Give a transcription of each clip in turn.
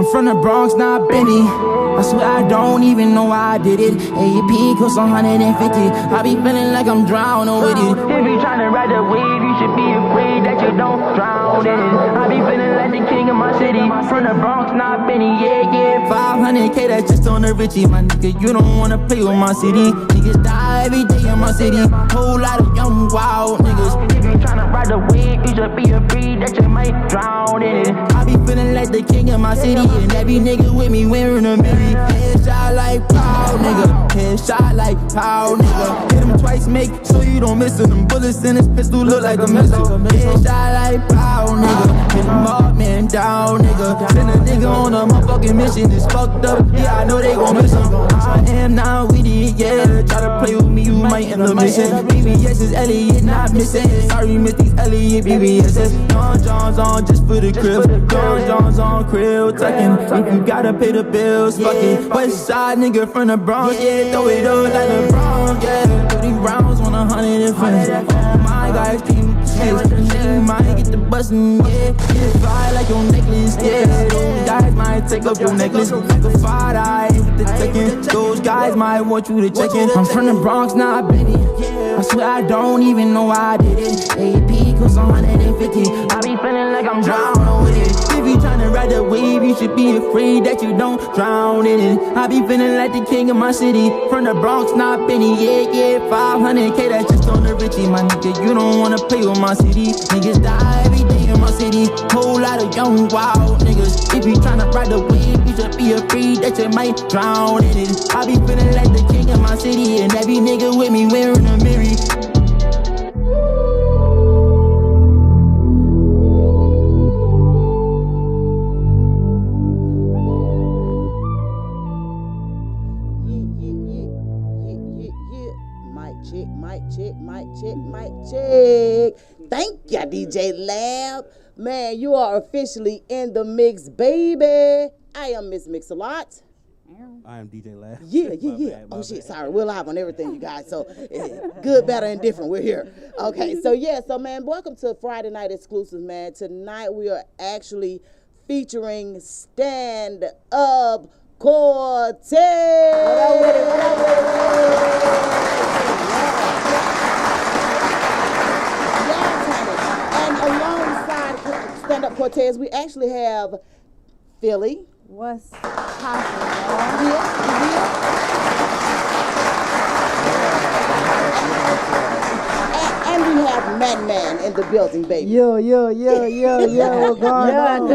I'm from the Bronx, not Benny. I swear I don't even know why I did it. AP costs 150. I be feeling like I'm drowning with it. If you tryna ride the wave, you should be afraid that you don't drown in it. I be feeling like the king of my city. From the Bronx, not Benny, yeah. 500K, that's just on the Richie. My nigga, you don't wanna play with my city. Niggas die every day in my city. Whole lot of young, wild niggas. If you tryna ride the wave, you should be afraid that you might drown in it. I be feeling like the king of my city. And every nigga with me wearing a mirror. Headshot like pow, nigga. Headshot like pow, nigga. Hit him twice, make sure you don't miss it. Them bullets in his pistol look like a missile. Headshot like pow, nigga. Hit him up, man, down, nigga. Send a nigga on a motherfucking mission. It's fucked up, yeah, I know they gon' miss him. I am now with it, yeah. Try to play with me, you might end up missing. BBS is Elliot, not missing. Sorry, miss these Elliot BBSs. John John's on just for the crib. John John's on crib, tucking. If you gotta pay the bills, fuck it. West side nigga from the Bronx, yeah. Throw it up like the Bronx, yeah. 30 rounds, 100 and friends. All my guys keep you might get the bustin', yeah. Fly like your necklace, yeah. Those guys might take up your necklace. The 5 eye with the checkin'. Those guys might want you to check in. I'm from the Bronx, not Benny. I swear I don't even know why I did it. AP costs 150. I be feeling like I'm drowning with it. If you tryna ride the wave, you should be afraid that you don't drown in it. I be feeling like the king of my city. From the Bronx, not Benny, yeah. 500K, that's just on the Richie. My nigga, you don't wanna play with my city. Niggas die every day in my city. Whole lot of young, wild niggas. If you tryna ride the wave, you should be afraid that you might drown in it. I be feeling like the king of my city. And every nigga with me wearing a mirror. Mic check. Thank ya, DJ Lab. Man, you are officially in the mix, baby. I am Miss Mix-a-Lot. I am DJ Lab. Yeah. Oh, shit, sorry. We're live on everything, you guys. So, good, better, and different. We're here. Okay, so, man, welcome to Friday Night Exclusives, man. Tonight, we are actually featuring Stand Up Cortez. And alongside Stand Up Cortez, we actually have Philly. What's poppin', And we have Man in the building, baby. Yo, we're going on.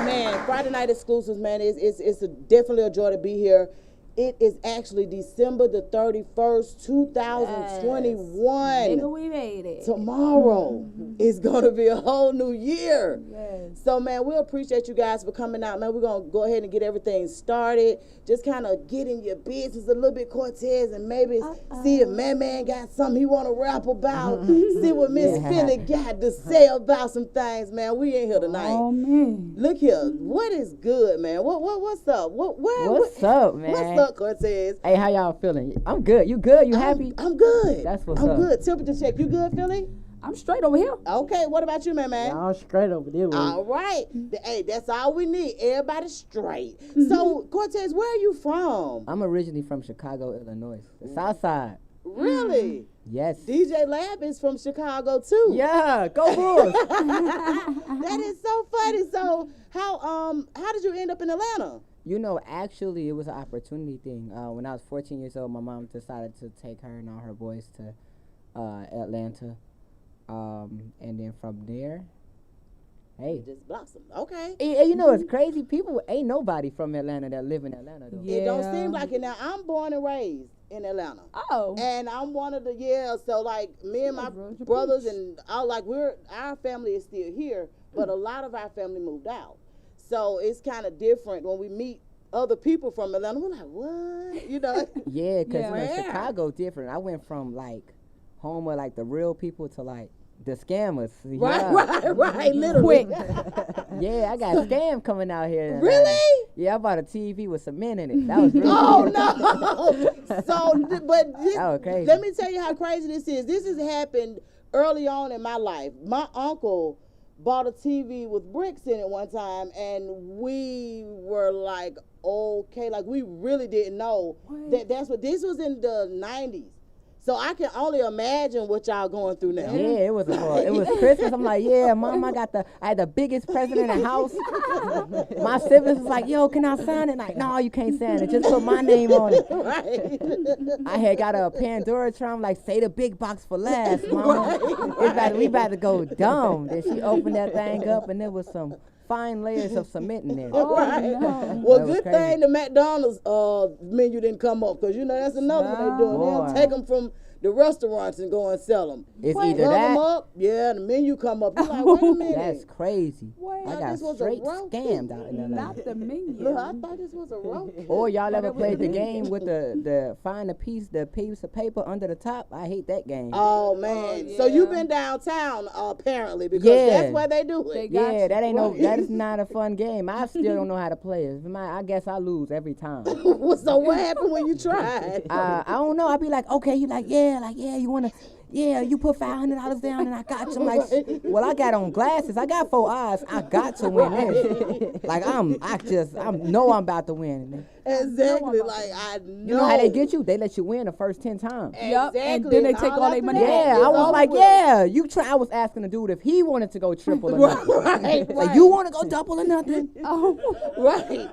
Man, Friday Night Exclusives, man, it's definitely a joy to be here. It is actually December the 31st, 2021. Nigga, we made it. Tomorrow is going to be a whole new year. Yes. So, man, we appreciate you guys for coming out, man. We're going to go ahead and get everything started. Just kind of get in your business a little bit, Cortez, and maybe see if Man got something he want to rap about. See what Miss Philly got to say about some things, man. We in here tonight. Oh, man. Look here. What is good, man? What's up? What's up, man? What's up, Cortez? Hey, how y'all feeling? I'm good. You good? You happy? I'm good. That's what's I'm up. good. Temperature check. You good, Philly? I'm straight over here. Okay. What about you, man? Y'all straight over there. All right. Hey, that's all we need. Everybody straight. So, Cortez, where are you from? I'm originally from Chicago, Illinois. The South Side. Really? Yes. DJ Lab is from Chicago, too. Yeah, go Bulls. That is so funny. So, how did you end up in Atlanta? You know, actually, it was an opportunity thing. When I was 14 years old, my mom decided to take her and all her boys to Atlanta. And then from there, hey. Just blossom. Okay. Hey, you know, it's crazy. People, ain't nobody from Atlanta that live in Atlanta, though. It don't seem like it now. I'm born and raised in Atlanta. Oh. And I'm one of the, so like me and my brothers and all, like our family is still here, but a lot of our family moved out. So it's kind of different when we meet other people from Atlanta. We're like, what? You know? Yeah, because Chicago different. I went from, like, home with, like, the real people to, like, The scammers. Right, literally. Yeah, I got scam coming out here. Really? Yeah, I bought a TV with cement in it. That was really Oh no! So, but this, that was crazy. let me tell you how crazy this is. This has happened early on in my life. My uncle bought a TV with bricks in it one time, and we were like, okay, like we really didn't know that's what this was in the 90s. So I can only imagine what y'all going through now. Yeah, it was Christmas. I'm like, yeah, Mom, I had the biggest present in the house. My siblings was like, yo, can I sign it? Like, no, you can't sign it. Just put my name on it. Right. I had got a Pandora charm, like, say the big box for last, Mama. We about to go dumb. Then she opened that thing up, and there was some fine layers of cement in there. Right. No. Well, That was good crazy. thing the McDonald's menu didn't come up, because, you know, that's another one they're doing. Boy. They'll take them from the restaurants and go and sell them. It's Rub either them that. up, yeah, the menu come up. You're like, wait a minute. That's crazy. Wait. I Thought got this was a straight rope. scammed out in Atlanta. Not the menu. Look, I thought this was a rope. Or y'all ever it was played the a game with the find the piece of paper under the top? I hate that game. Oh, man. Oh, So you've yeah. been downtown, apparently, because Yeah. that's where they do They it. got Yeah, you. that ain't no. Right. That is not a fun game. I still don't know how to play it. I guess I lose every time. So what happened when you tried? I don't know. I be like, okay, you like, yeah, you wanna, yeah, you put $500 down and I got you. I'm like, well, I got on glasses. I got 4 eyes. I got to win this. Like I know I'm about to win. Exactly. Like, I know. You know how they get you? They let you win the first 10 times. Yup, and Exactly. then they take all after their money that, back. Yeah, it's I was over like, with. yeah, you try. I was asking the dude if he wanted to go triple or nothing. Right, Like, you want to go double or nothing? Oh. right.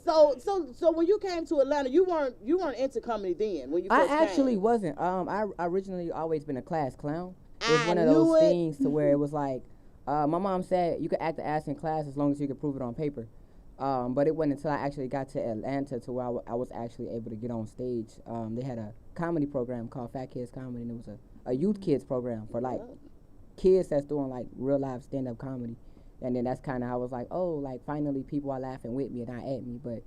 So when you came to Atlanta, you weren't into comedy then when you I first actually came. wasn't. I originally always been a class clown. It was I one of knew those it. things to where it was like, my mom said you could act the ass in class as long as you could prove it on paper. But it wasn't until I actually got to Atlanta to where I was actually able to get on stage. They had a comedy program called Fat Kids Comedy, and it was a youth kids program for like kids that's doing like real live stand up comedy. And then that's kind of how I was like, oh, like finally people are laughing with me and not at me. But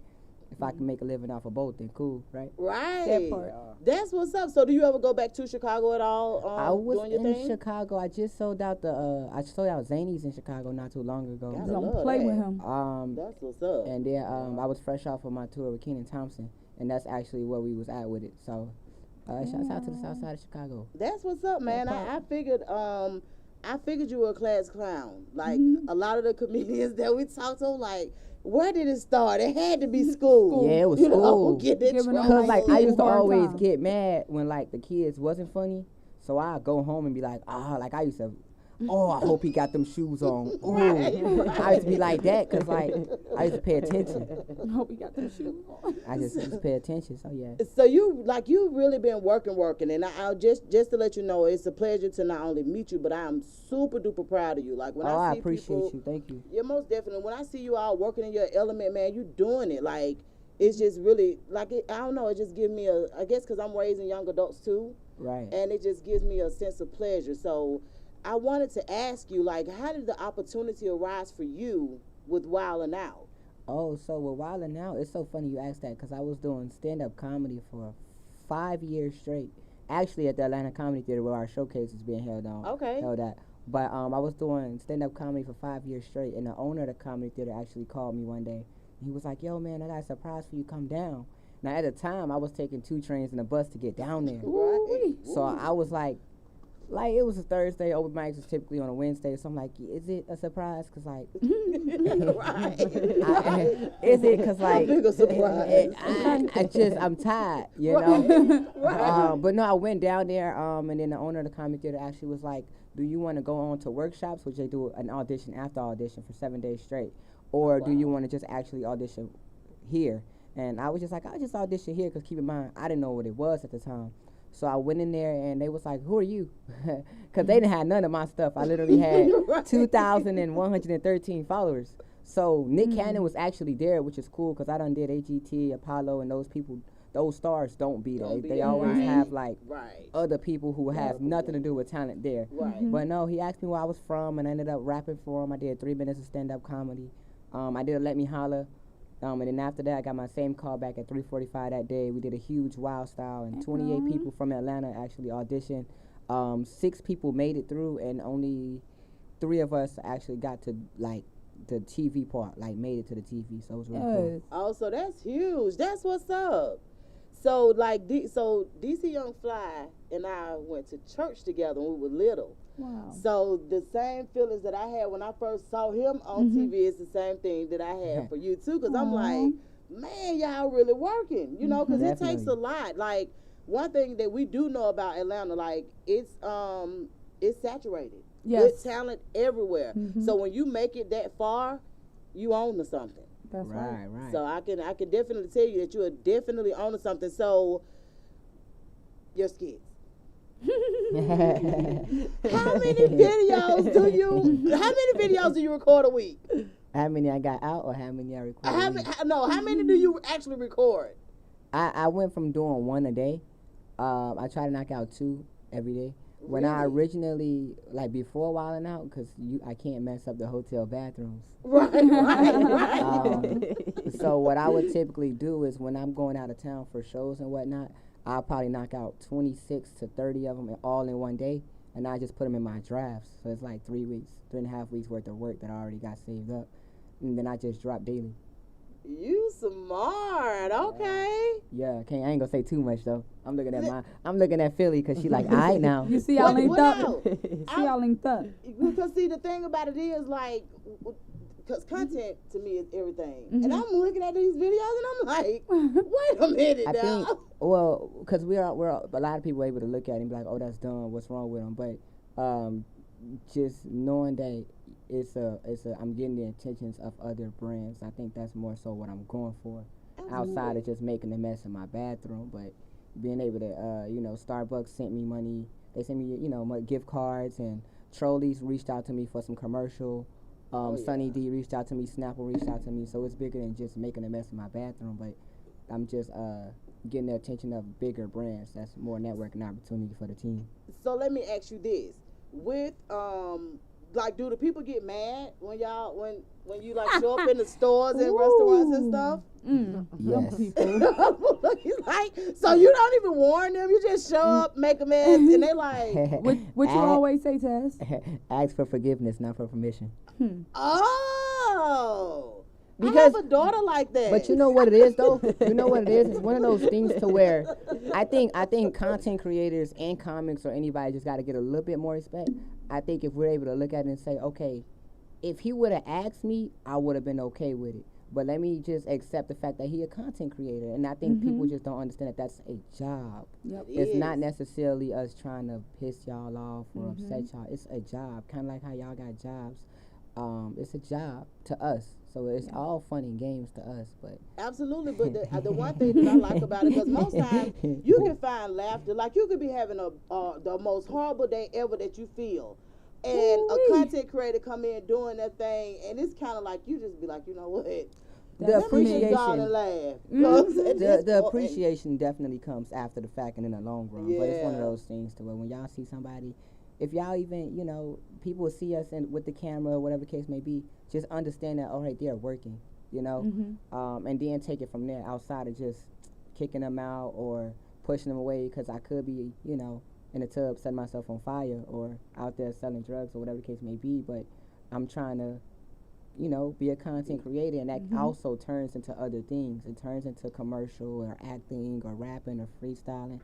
if I can make a living off of both, then cool, right? Right. That part. That's what's up. So do you ever go back to Chicago at all? I was doing your in thing? Chicago. I just sold out Zanies in Chicago not too long ago. Gotta Don't love play that. with him. That's what's up. And then I was fresh off of my tour with Kenan Thompson, and that's actually where we was at with it. So, shouts out to the South Side of Chicago. That's what's up, man. I figured you were a class clown. Like a lot of the comedians that we talked to, like, where did it start? It had to be school. Yeah, it was you know, school. get in Giving them trouble. Cause like I used to hard always time. get mad when like the kids wasn't funny, so I'd go home and be like, like I used to. Oh, I hope he got them shoes on. Ooh. Right. I used to be like that because like I used to pay attention. I hope he got them shoes on. I just pay attention. So yeah. So you really been working, and I'll just to let you know, it's a pleasure to not only meet you, but I'm super duper proud of you. Like when I I see appreciate people, you. Thank you. yeah, most definitely. When I see you all working in your element, man, you doing it. Like it's just really like I don't know. It just gives me I guess because I'm raising young adults too, Right. and it just gives me a sense of pleasure. So I wanted to ask you, like, how did the opportunity arise for you with Wildin Out? Oh, so with Wildin Out, it's so funny you asked that because I was doing stand-up comedy for 5 years straight. Actually, at the Atlanta Comedy Theater where our showcase is being held on. Okay. Held at. But I was doing stand-up comedy for 5 years straight, and the owner of the comedy theater actually called me one day. He was like, yo, man, I got a surprise for you. Come down. Now, at the time, I was taking 2 trains and a bus to get down there. Right. So I was like, it was a Thursday. Open mics was typically on a Wednesday. So I'm like, is it a surprise? Because, like, Right. is it? Because, like, Big a surprise. I'm tired, you know? Right. But no, I went down there, and then the owner of the comedy theater actually was like, do you want to go on to workshops, which they do an audition after audition for 7 days straight? Or do you want to just actually audition here? And I was just like, I'll just audition here because keep in mind, I didn't know what it was at the time. So I went in there and they was like, who are you? Because they didn't have none of my stuff. I literally had 2,113 followers. So Nick Cannon was actually there, which is cool because I done did AGT, Apollo, and those people, those stars don't be there. Don't be They there. always Right. have like Right. other people who have nothing to do with talent there. Right. But no, he asked me where I was from and I ended up rapping for him. I did 3 minutes of stand-up comedy. I did a Let Me Holla. And then after that, I got my same call back at 3:45 that day. We did a huge Wild Style, and 28 people from Atlanta actually auditioned. 6 people made it through, and only 3 of us actually got to like the TV part, like made it to the TV. So it was really cool. Oh, so that's huge. That's what's up. So like, so DC Young Fly and I went to church together when we were little. Wow. So the same feelings that I had when I first saw him on TV is the same thing that I had for you too. Because I'm like, man, y'all really working, you know? Because it takes a lot. Like, one thing that we do know about Atlanta, like it's saturated. Yes. Good talent everywhere. So when you make it that far, you own to something. That's right. Right. So I can definitely tell you that you are definitely on to something. So your skits. How many videos do you record a week? How many I got out, or how many I recorded? How many do you actually record? I went from doing 1 a day. I try to knock out 2 every day. When I originally, like before Wildin Out, because I can't mess up the hotel bathrooms. Right. So what I would typically do is when I'm going out of town for shows and whatnot, I'll probably knock out 26 to 30 of them all in one day, and I just put them in my drafts. So it's like 3.5 weeks worth of work that I already got saved up, and then I just drop daily. You smart, okay. Yeah, I ain't gonna say too much though. I'm looking at Philly because she like, all right now. You see y'all linked up. See y'all linked up. Because see, the thing about it is like, because content to me is everything. And I'm looking at these videos and I'm like, wait a minute I now. think, well, because we're a lot of people able to look at it and be like, oh, that's dumb. What's wrong with them? But just knowing that I'm getting the intentions of other brands. I think that's more so what I'm going for. Outside of just making a mess in my bathroom, but being able to, Starbucks sent me money. They sent me, gift cards, and Trolleys reached out to me for some commercial. Sunny D reached out to me. Snapple reached out to me. So it's bigger than just making a mess in my bathroom, but I'm just getting the attention of bigger brands. That's more networking opportunity for the team. So let me ask you this: with like, do the people get mad when you like show up in the stores and restaurants and stuff? Yes. He's like, so you don't even warn them, you just show up, make a mess, and they like, What you always say, Tess? Ask for forgiveness, not for permission. Oh, because I have a daughter like that. But you know what it is though? You know what it is? It's one of those things to where I think content creators and comics or anybody just got to get a little bit more respect. I think if we're able to look at it and say, okay, if he would have asked me, I would have been okay with it. But let me just accept the fact that he a content creator. And I think people just don't understand that that's a job. Yep. It's not necessarily us trying to piss y'all off or upset y'all. It's a job. Kind of like how y'all got jobs. It's a job to us. So it's all fun and games to us. But absolutely. But the one thing that I like about it, because most times you can find laughter. Like, you could be having the most horrible day ever that you feel. And a content creator come in doing that thing, and it's kind of like you just be like, you know what? The appreciation, the appreciation definitely comes after the fact and in the long run. But it's one of those things to where when y'all see somebody, if y'all even, people will see us with the camera or whatever case may be, just understand that, all right, they're working, and then take it from there outside of just kicking them out or pushing them away because I could be, in the tub setting myself on fire or out there selling drugs or whatever the case may be. But I'm trying to, be a content creator, and that also turns into other things. It turns into commercial or acting or rapping or freestyling,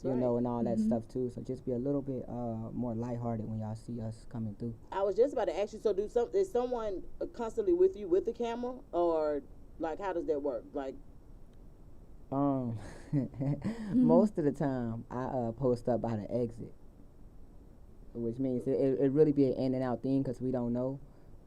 and all that stuff too. So just be a little bit more lighthearted when y'all see us coming through. I was just about to ask you, so is someone constantly with you with the camera, or like how does that work? Like, most of the time I post up by the exit, which means it really be an in and out thing because we don't know.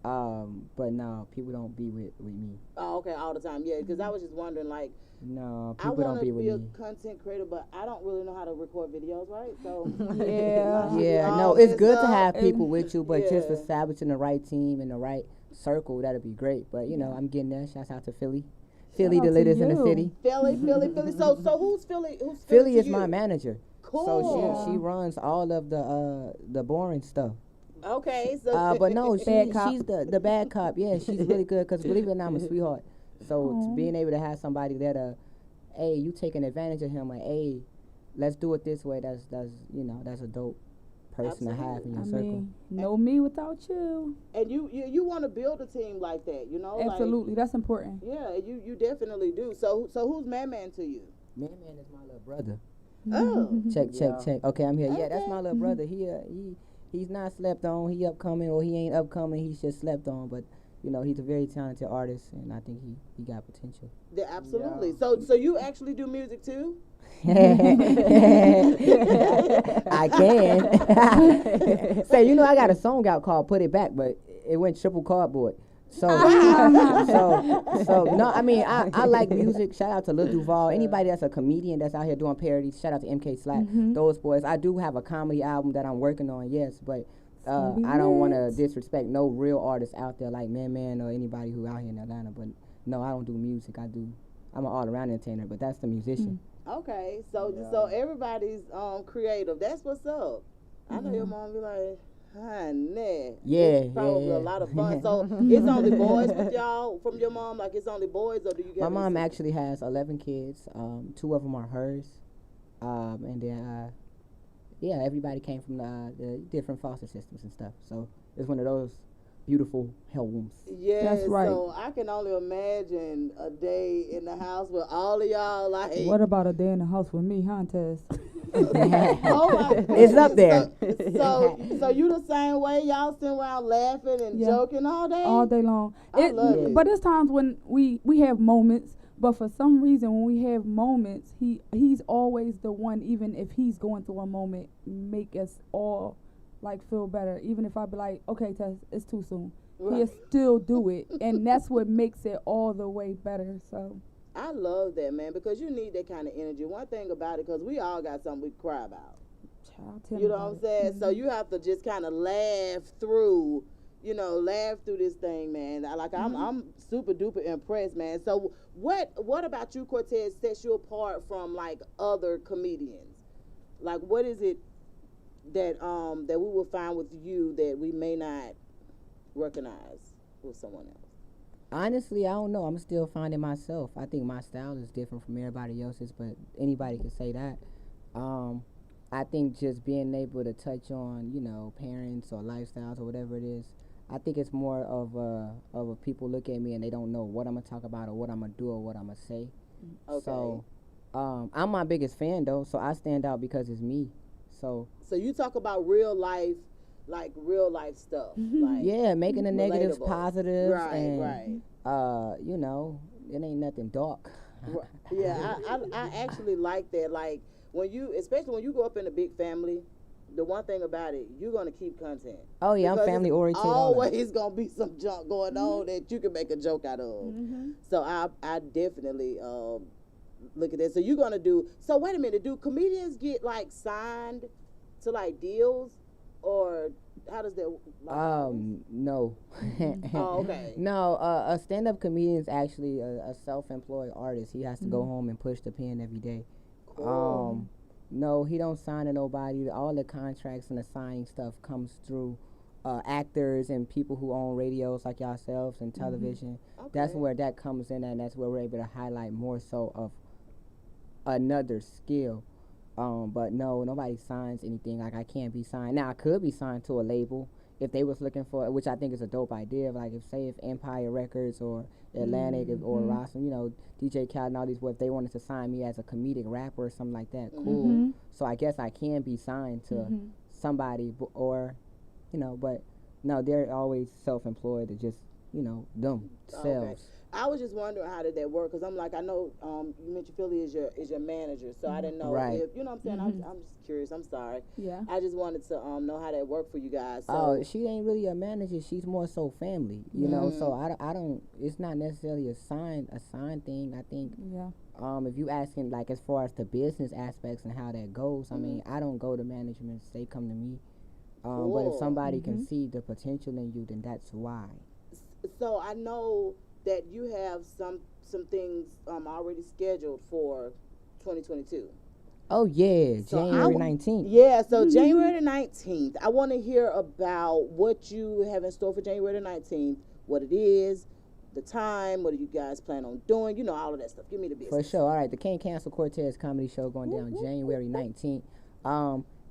But no, people don't be with me. Oh, okay, all the time, yeah. Because I was just wondering, like, no, people don't be with me. I want to be a content creator, but I don't really know how to record videos, right? So no, it's good to have people with you, but just establishing the right team and the right circle, that'd be great. But I'm getting there. Shouts out to Philly. Philly, the latest in the city. Philly. So who's Philly? Who's Philly is my manager. Cool. So she runs all of the boring stuff. Okay. So but no, she's the bad cop. Yeah, she's really good because believe it or not, I'm a sweetheart. So being able to have somebody that hey, you taking advantage of him, like, hey, let's do it this way. That's a dope person to have in your I circle. mean, no me without you. And you want to build a team like that, you know? Absolutely, that's important. Yeah, you definitely do. So who's Man to you? Man is my little brother. Oh. Check. Okay, I'm here. Yeah, that's Okay. my little brother. He's not slept on. He upcoming, or he ain't upcoming. He's just slept on. But you know, he's a very talented artist, and I think he got potential. Yeah, absolutely. So you actually do music too? I can. Say, you know, I got a song out called "Put It Back," but it went triple cardboard. So no, I mean, I like music. Shout out to Lil Duval. Anybody that's a comedian that's out here doing parodies. Shout out to MK Slack. Those boys. I do have a comedy album that I'm working on. Yes, but I don't want to disrespect no real artists out there like Man or anybody who out here in Atlanta. But no, I don't do music. I'm an all around entertainer. But that's the musician. Okay, so everybody's creative. That's what's up. I know your mom be like, honey. Yeah, it's probably yeah. a lot of fun. So it's only boys with y'all from your mom? Like it's only boys, or do you get? My mom actually has 11 kids. 2 of them are hers, and then yeah, everybody came from the different foster systems and stuff. So it's one of those beautiful homes. Yeah, That's right. So I can only imagine a day in the house with all of y'all. Like, What about a day in the house with me, huh, Tess? oh my It's up there. So you the same way? Y'all sitting around laughing and joking all day? All day long. I love it. But there's times when we have moments, but for some reason when we have moments, he's always the one, even if he's going through a moment, make us all like feel better. Even if I be like, okay, Tess, it's too soon. Right. He'll still do it. And that's what makes it all the way better. So I love that, man, because you need that kind of energy. One thing about it, because we all got something we cry about. child, tell You me know about what I'm it. saying? So you have to just kind of laugh through this thing, man. I'm super duper impressed, man. So what about you, Cortez, sets you apart from like other comedians? Like what is it that that we will find with you that we may not recognize with someone else? Honestly, I don't know. I'm still finding myself. I think my style is different from everybody else's, but anybody can say that. I think just being able to touch on, parents or lifestyles or whatever it is, I think it's more of a people look at me and they don't know what I'm going to talk about or what I'm going to do or what I'm going to say. Okay. So I'm my biggest fan, though, so I stand out because it's me. So you talk about real life, like real life stuff. Like yeah, making the negatives relatable. positives. Right, and, right. It ain't nothing dark. Yeah, I actually like that. Like especially when you grow up in a big family, the one thing about it, you're gonna keep content. Oh yeah, Because I'm family oriented. Always gonna be some junk going on that you can make a joke out of. So I definitely look at that. So you're gonna do. So wait a minute, do comedians get like signed to like deals, or how does that? No. Oh, okay. No, a stand-up comedian is actually a self-employed artist. He has to go home and push the pen every day. Cool. No, he don't sign to nobody. All the contracts and the signing stuff comes through actors and people who own radios like yourselves and television. That's Okay. where that comes in, and that's where we're able to highlight more so of another skill. But no, nobody signs anything. Like I can't be signed. Now I could be signed to a label if they was looking for, which I think is a dope idea. Like if Empire Records or Atlantic or Rossum, DJ Khaled and all these, if they wanted to sign me as a comedic rapper or something like that, cool. So I guess I can be signed to somebody, or, but no, they're always self-employed to just, themselves. Okay. I was just wondering how did that work, because I'm like, I know you mentioned Philly is your manager, so I didn't know if, you know what I'm saying. I'm just curious. I'm sorry. Yeah. I just wanted to know how that worked for you guys. So. Oh, she ain't really a manager. She's more so family, So I don't. It's not necessarily a sign thing. I think. Yeah. If you asking like as far as the business aspects and how that goes, I mean, I don't go to management. They come to me. But if somebody can see the potential in you, then that's why. So I know that you have some things already scheduled for 2022. Oh yeah, So January 19th. Yeah, so January the 19th. I want to hear about what you have in store for January the 19th, what it is, the time, what do you guys plan on doing, all of that stuff. Give me the business. For sure. All right, the Can't Cancel Cortez comedy show going down January 19th.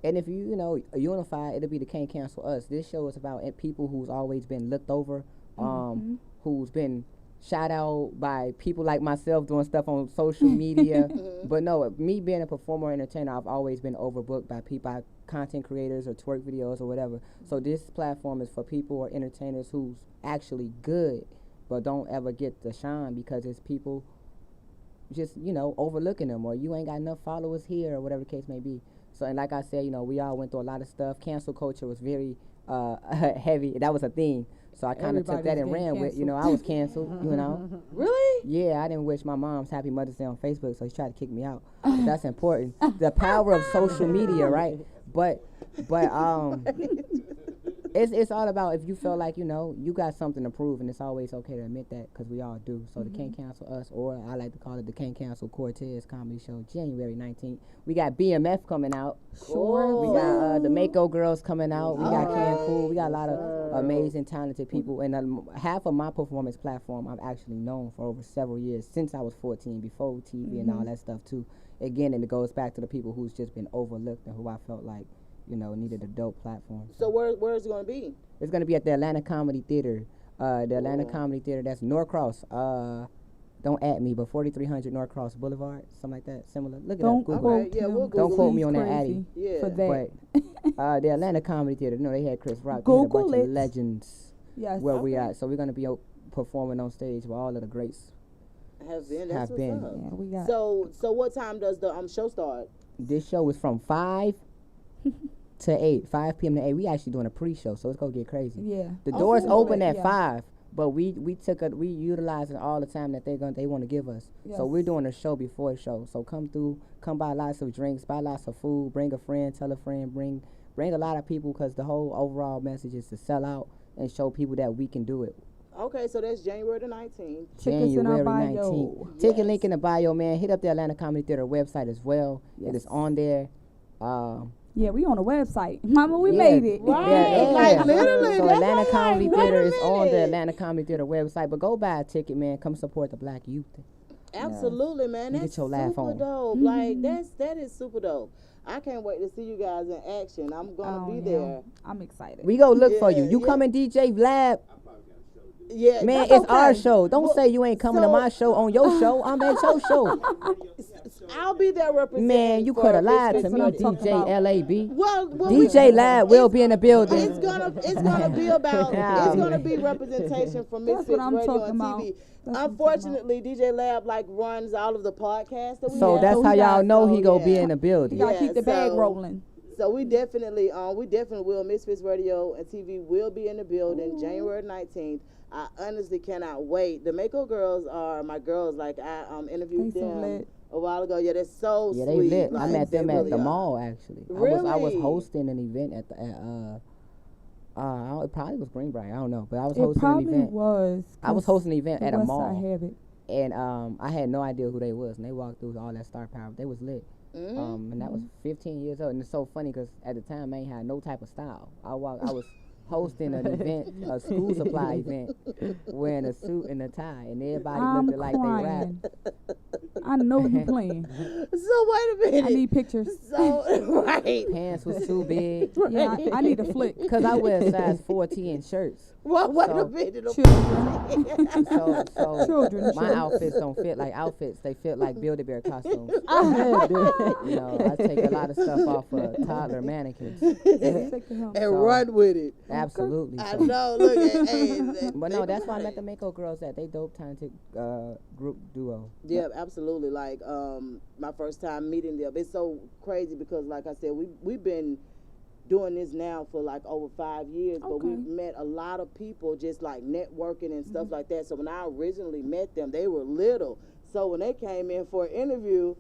And if you know unify, it'll be the Can't Cancel Us. This show is about people who's always been looked over, who's been shout out by people like myself doing stuff on social media. But no, me being a performer or entertainer, I've always been overbooked by people, by content creators or twerk videos or whatever. So this platform is for people or entertainers who's actually good but don't ever get the shine because it's people just, overlooking them, or you ain't got enough followers here, or whatever the case may be. So, and like I said, we all went through a lot of stuff. Cancel culture was very heavy. That was a thing. So I kind of took that and ran with, I was canceled, Really? Yeah, I didn't wish my mom's Happy Mother's Day on Facebook, so she tried to kick me out. But that's important. The power of social media, right? But it's all about if you feel like, you got something to prove, and it's always okay to admit that because we all do. So the Can't Cancel Us, or I like to call it the Can't Cancel Cortez comedy show, January 19th. We got BMF coming out. Sure. We got the Mako Girls coming out. We got Cancun. We got a lot of amazing, talented people. And half of my performance platform I've actually known for over several years, since I was 14, before TV and all that stuff too. Again, and it goes back to the people who's just been overlooked and who I felt like, needed a dope platform. So where is it going to be? It's going to be at the Atlanta Comedy Theater. The Atlanta Comedy Theater, that's Norcross. Don't at me, but 4300 Norcross Boulevard, something like that, similar. Look it up, Google. Okay, yeah, we'll Google. Don't quote me on that, Addy. Yeah. For that. But the Atlanta Comedy Theater, they had Chris Rock. Google they had a bunch it. of legends. Yes. Where we at. So we're going to be performing on stage where all of the greats Have been. That's have been. what's up. Yeah, we got. So what time does the show start? This show is from 5 to 8, 5 p.m. to 8. We actually doing a pre-show, so it's going to get crazy. Yeah. The doors open at yeah. 5, but we utilizing all the time that they want to give us. Yes. So we're doing a show before the show. So come through, come buy lots of drinks, buy lots of food, bring a friend, tell a friend, bring a lot of people, because the whole overall message is to sell out and show people that we can do it. Okay, so that's January the 19th. Tickets in our January bio. 19th. Ticket link in the bio, man. Hit up the Atlanta Comedy Theater website as well. Yes. It is on there. Yeah, we on the website. Mama, we Yeah. made it. Right. Yeah, Like, literally, So that's Atlanta all Comedy right. Wait Theater a is on the minute. Atlanta Comedy Theater website. But go buy a ticket, man. Come support the black youth. Absolutely, man. You That's get your laugh super on. dope. Like that is super dope. I can't wait to see you guys in action. I'm gonna be there. I'm excited. We go look for you. Yeah, You yeah. come and DJ Lab. Yeah, Man, that's it's our okay. show. Don't Well, say you ain't coming to so- my show on your show. I'm at your show. I'll be there representing. Man, you for could have lied to Misfits me, Radio. DJ LAB. Well, DJ Lab will be in the building. It's gonna be about. Yeah. It's gonna be representation from Misfits what I'm Radio talking and about. TV. That's what I'm Unfortunately, DJ Lab runs all of the podcasts that we So have. that's how he y'all got- know he gonna be yeah. in the You building. gotta Yeah, keep the bag so- rolling. So we definitely will. Misfits Radio and TV will be in the building January 19th. I honestly cannot wait. The Mako girls are my girls. Like I interviewed They so them lit. a while ago. Yeah, they're so Yeah, they sweet. lit. I Like, met them they at really the are. mall actually. I was Really? hosting an event at the it probably was Greenbrier. I don't know, but I was It hosting an probably event. was. I was hosting an event the at a West mall. Side have it. And I had no idea who they was, and they walked through all that star power. They was lit. And that was 15 years old, and it's so funny because at the time I ain't had no type of style. I was hosting an event, a school supply event, wearing a suit and a tie, and everybody I'm looked like they crying. rap. I know you playing. So wait a minute. I need pictures. So right. Pants was too big, Yeah, I need a flick. because I wear size 14 shirts. Well, wait So- a minute. Children. So Children, my children. outfits don't fit like outfits. They fit like Build-A-Bear costumes. I had I take a lot of stuff off of toddler mannequins. And run with it. Absolutely. I So- know. Look, hey, But no, that's why I met the Mako girls at. They dope, talented group duo. Yeah, absolutely. Like my first time meeting them, it's so crazy because, like I said, we've been doing this now for like over 5 years, but Okay. we've met a lot of people just like networking and stuff like that. So when I originally met them, they were little. So when they came in for an interview,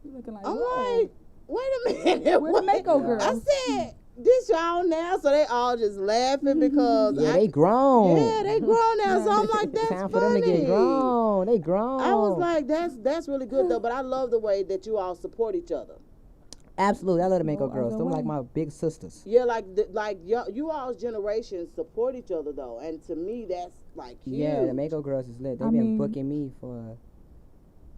You looking like, I'm whoa. like, wait a minute. Where the Mako girls? I said, this y'all now? So they all just laughing because Yeah, they grown. yeah, they grown now. So I'm like, that's Time for funny. them to get grown. They grown. I was like, that's really good though. But I love the way that you all support each other. Absolutely. I love the Mako Go girls. either Them like way. my big sisters. Yeah, like you all's generations support each other though, and to me that's like huge. Yeah, the Mako girls is lit. They've I been mean- booking me for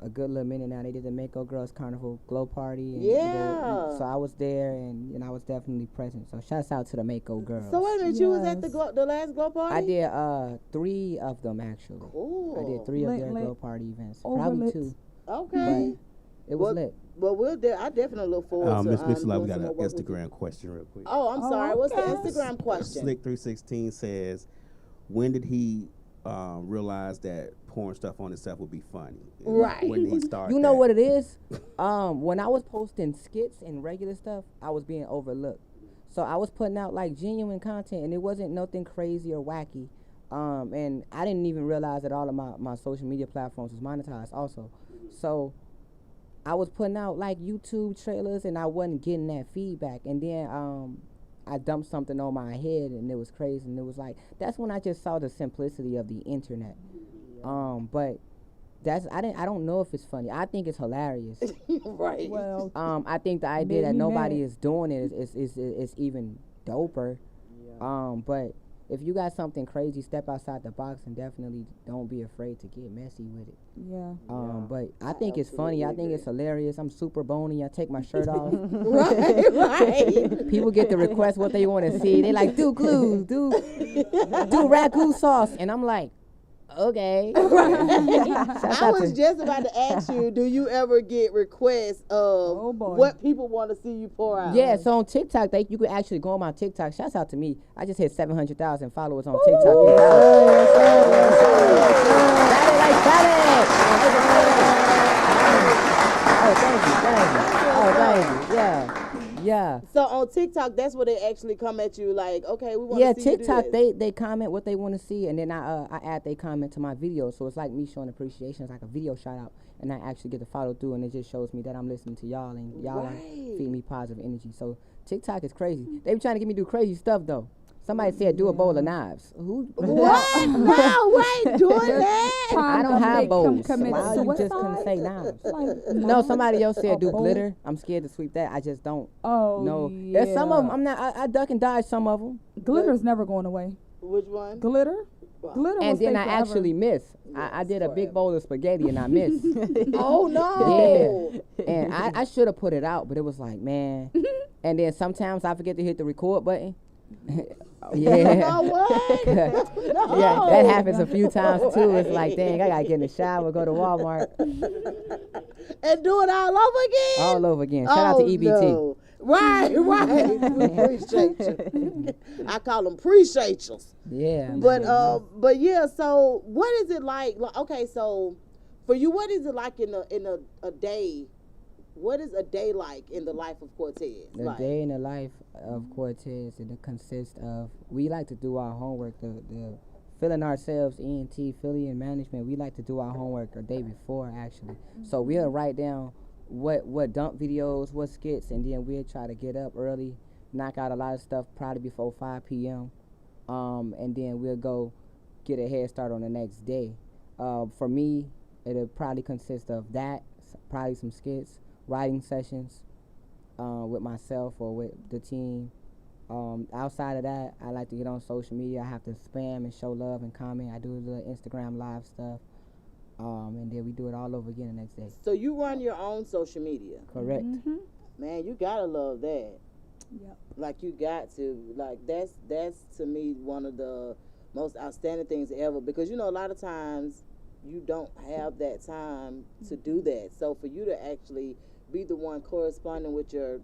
a good little minute now. They did the Mako Girls Carnival Glow Party. And Yeah. so I was there, and I was definitely present. So shouts out to the Mako Girls. So wait a minute, you was at the last Glow Party? I did 3 of them, actually. Cool. I did 3 of their Lit. Glow Party events. Over Probably lit. 2. Okay. It was lit. Well, I definitely look forward to Miss Mix Live, we doing got some an more work with you. Instagram question real quick. Oh, I'm sorry. What's the okay. Instagram question? Slick316 says, when did he realize that pouring stuff on himself would be funny? Right. When did he start? You know what it is? When I was posting skits and regular stuff, I was being overlooked. So I was putting out like genuine content, and it wasn't nothing crazy or wacky. And I didn't even realize that all of my social media platforms was monetized also. So I was putting out like YouTube trailers, and I wasn't getting that feedback. And then I dumped something on my head, and it was crazy. And it was like, that's when I just saw the simplicity of the internet. But I don't know if it's funny. I think it's hilarious. Right. Well, I think the idea made that me nobody mad. is doing it is even doper. But if you got something crazy, step outside the box and definitely don't be afraid to get messy with it. yeah. But I think it's funny. I think it's hilarious. I'm super bony. I take my shirt off. right. People get to request what they want to see. They like, do glue, do ragu sauce, and I'm like, okay. I was just about to ask you, do you ever get requests of Oh, boy. what people want to see you pour out? Yeah, so on TikTok, you could actually go on my TikTok. Shouts out to me. I just hit 700,000 followers on TikTok. Thank you. Yeah. So on TikTok, that's where they actually come at you like, okay, we want Yeah, to see TikTok, you do this. they comment what they want to see, and then I add they comment to my video. So it's like me showing appreciation. It's like a video shout out, and I actually get to follow through, and it just shows me that I'm listening to y'all, and y'all are feeding me positive energy. So TikTok is crazy. They be trying to get me to do crazy stuff though. Somebody said do a bowl of knives. Who? What? No, wait, doing that? I don't have bowls. So commit why you just couldn't suicide? say knives? Like, No, somebody else said A do bowl? glitter. I'm scared to sweep that. I just don't Oh, know. yeah. There's some of them. I duck and dodge some of them. Glitter's never going away. Which one? Glitter? Wow. Glitter And will then stay I forever. actually miss. I did a big bowl of spaghetti and I missed. Oh, no. Yeah. And I should have put it out, but it was like, man. And then sometimes I forget to hit the record button. Yeah. No, what? No. Yeah, that happens a few times too. It's like, dang, I gotta get in the shower, go to Walmart. And do it all over again? All over again. Shout out to EBT. No. Right. We appreciate you. I call them appreciations. Yeah. But yeah, so what is it like? Okay, so for you, what is it like in a day? What is a day like in the life of Cortez? The day in the life of Cortez, it consists of, we like to do our homework, the filling ourselves, ENT, affiliate management, we like to do our homework a day before, actually. So we'll write down what dump videos, what skits, and then we'll try to get up early, knock out a lot of stuff probably before 5 p.m., and then we'll go get a head start on the next day. For me, it'll probably consist of that, probably some skits, writing sessions with myself or with the team. Outside of that, I like to get on social media. I have to spam and show love and comment. I do a little Instagram live stuff. And then we do it all over again the next day. So you run your own social media. Correct. Mm-hmm. Man, you gotta love that. Yep. Like you got to. Like that's to me one of the most outstanding things ever, because you know a lot of times you don't have that time to do that. So for you to actually be the one corresponding with your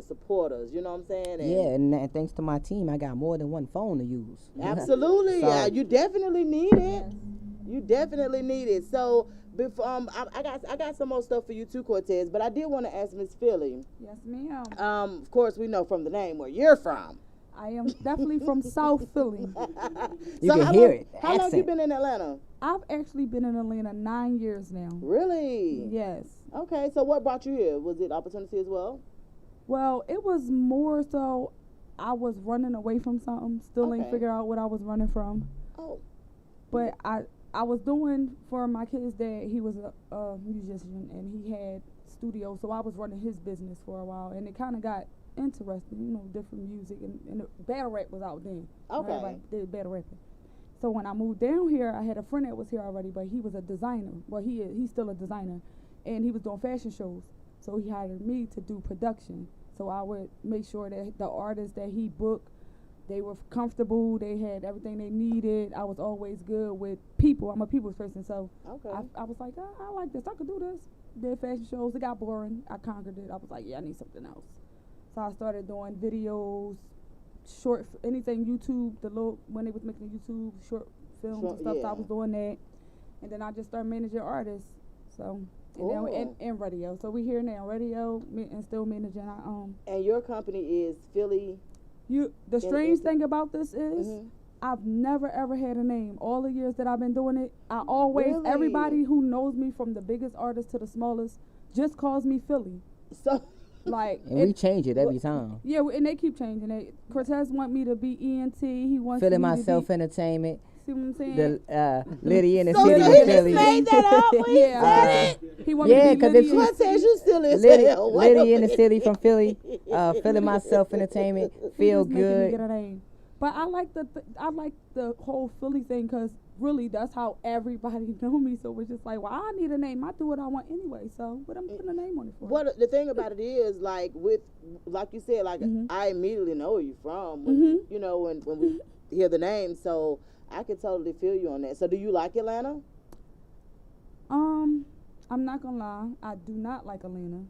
supporters, you know what I'm saying? And Yeah, and thanks to my team, I got more than one phone to use. absolutely. So- Yeah, you definitely need it. You definitely need it. So before I got some more stuff for you too, Cortez, but I did want to ask Miss Philly. Yes, ma'am. Of course we know from the name where you're from. I am definitely from South Philly. You can how hear long- it, the How long you accent. been in Atlanta? I've actually been in Atlanta 9 years now. Really? Yes. Okay, so what brought you here? Was it opportunity as well? Well, it was more so I was running away from something, still ain't Okay. figure out what I was running from. Oh. But I was doing for my kid's dad, he was a musician and he had studios, so I was running his business for a while, and it kind of got interesting, different music, and battle rap was out then. Okay. Everybody did battle rapping. So when I moved down here, I had a friend that was here already, but he was a designer. Well, he's still a designer, and he was doing fashion shows. So he hired me to do production. So I would make sure that the artists that he booked, they were comfortable, they had everything they needed. I was always good with people. I'm a people's person, so I was like, I like this. I could do this. Did fashion shows. It got boring. I conquered it. I was like, yeah, I need something else. So I started doing videos, short, anything YouTube, when they was making YouTube, short films and stuff. So I was doing that. And then I just started managing artists. So, and radio. So we here now, radio, and still managing our own. And your company is Philly. The strange thing about this is, I've never ever had a name. All the years that I've been doing it, I always, everybody who knows me from the biggest artist to the smallest, just calls me Philly. So, and we change it every time. Yeah, and they keep changing it. Cortez want me to be ENT. He wants Feeling me Myself to be, Entertainment. See what I'm saying? The Liddy in the so City he with Philly. made that up when he said it? He want me to be Liddy. Cortez, you still is Liddy in the City from Philly. Feeling Myself Entertainment. Feel He just making me good. get a name. But I like the whole Philly thing because really that's how everybody know me. So it's just like, well, I need a name. I do what I want anyway. So what I'm putting a name on it for? What the thing about it is, like you said, like I immediately know where you're from. When, you know, when we hear the name, so I can totally feel you on that. So do you like Atlanta? I'm not gonna lie. I do not like Atlanta.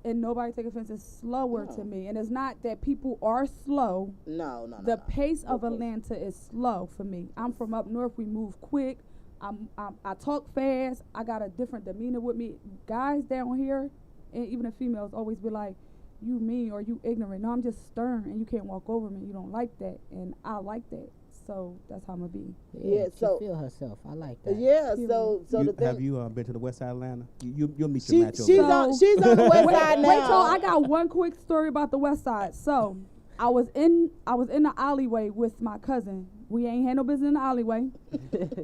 And nobody take offense, it's slower to me. And it's not that people are slow. No. The pace of Atlanta is slow for me. I'm from up north. We move quick. I talk fast. I got a different demeanor with me. Guys down here, and even the females, always be like, you mean or you ignorant. No, I'm just stern, and you can't walk over me. You don't like that, and I like that. So that's how I'm gonna be. Yeah, so she feel herself. I like that. Yeah, so the thing. Have you been to the west side of Atlanta? You'll meet your match over she's there. on the west side now. Wait till I got one quick story about the west side. So I was in the alleyway with my cousin. We ain't had no business in the alleyway.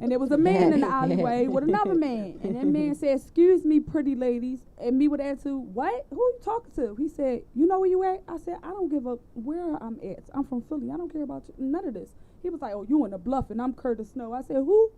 And there was a man in the alleyway with another man. And that man said, "Excuse me, pretty ladies." And me with attitude, "What? Who you talking to?" He said, "You know where you at?" I said, "I don't give a where I'm at. I'm from Philly. I don't care about none of this." He was like, "Oh, you in the Bluff and I'm Curtis Snow." I said, "Who?"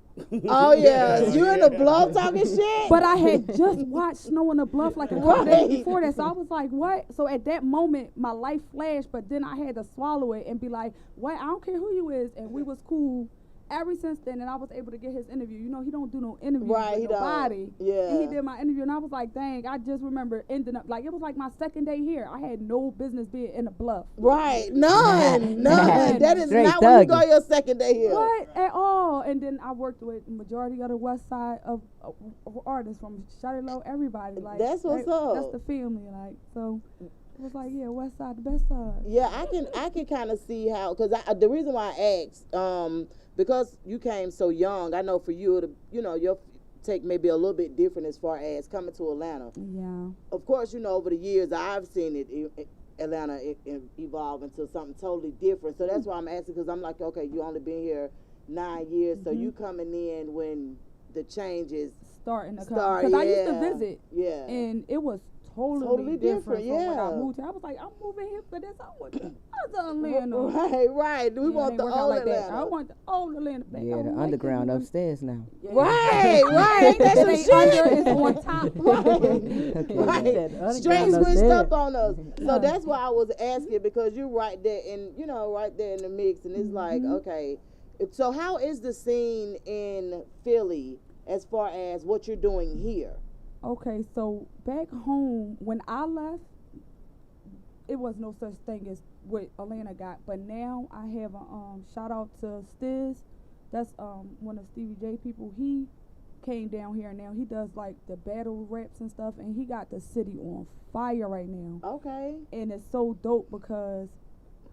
Oh yeah, you in the Bluff talking shit? But I had just watched Snow in the Bluff like a couple days before that, so I was like, "What?" So at that moment, my life flashed, but then I had to swallow it and be like, "What? I don't care who you is," and we was cool. Ever since then, and I was able to get his interview. You know, he don't do no interviews with nobody. Yeah. And he did my interview, and I was like, dang, I just remember ending up, like, it was like my second day here. I had no business being in the Bluff. Right. None. That is Straight not when you go your second day here. What? At all. And then I worked with the majority of the west side of artists from Shawty Low, everybody. Like, that's what's up. That's the family, like, so... It was like, yeah, west side, the best side. Yeah, I can kind of see how, because the reason why I asked, because you came so young, I know for you, your take may be a little bit different as far as coming to Atlanta. Yeah. Of course, over the years, I've seen Atlanta evolve into something totally different. So that's why I'm asking, because I'm like, okay, you only been here 9 years, so you coming in when the changes starting to come. Because I used to visit. Yeah. And it was totally different from when I moved here. I was like, I'm moving here for this. I want the other Atlanta. Right. We want the old Atlanta. I want the old Atlanta back. Yeah, the underground upstairs now. Yeah. Right. That's some shit. Under is on top. Right. Straight switched up on us. So that's why I was asking, because you're right there right there in the mix, and it's like, okay. So how is the scene in Philly as far as what you're doing here? Okay, so back home, when I left, it was no such thing as what Atlanta got. But now I have a shout out to Stiz. That's one of Stevie J people. He came down here now. He does like the battle raps and stuff, and he got the city on fire right now. Okay. And it's so dope because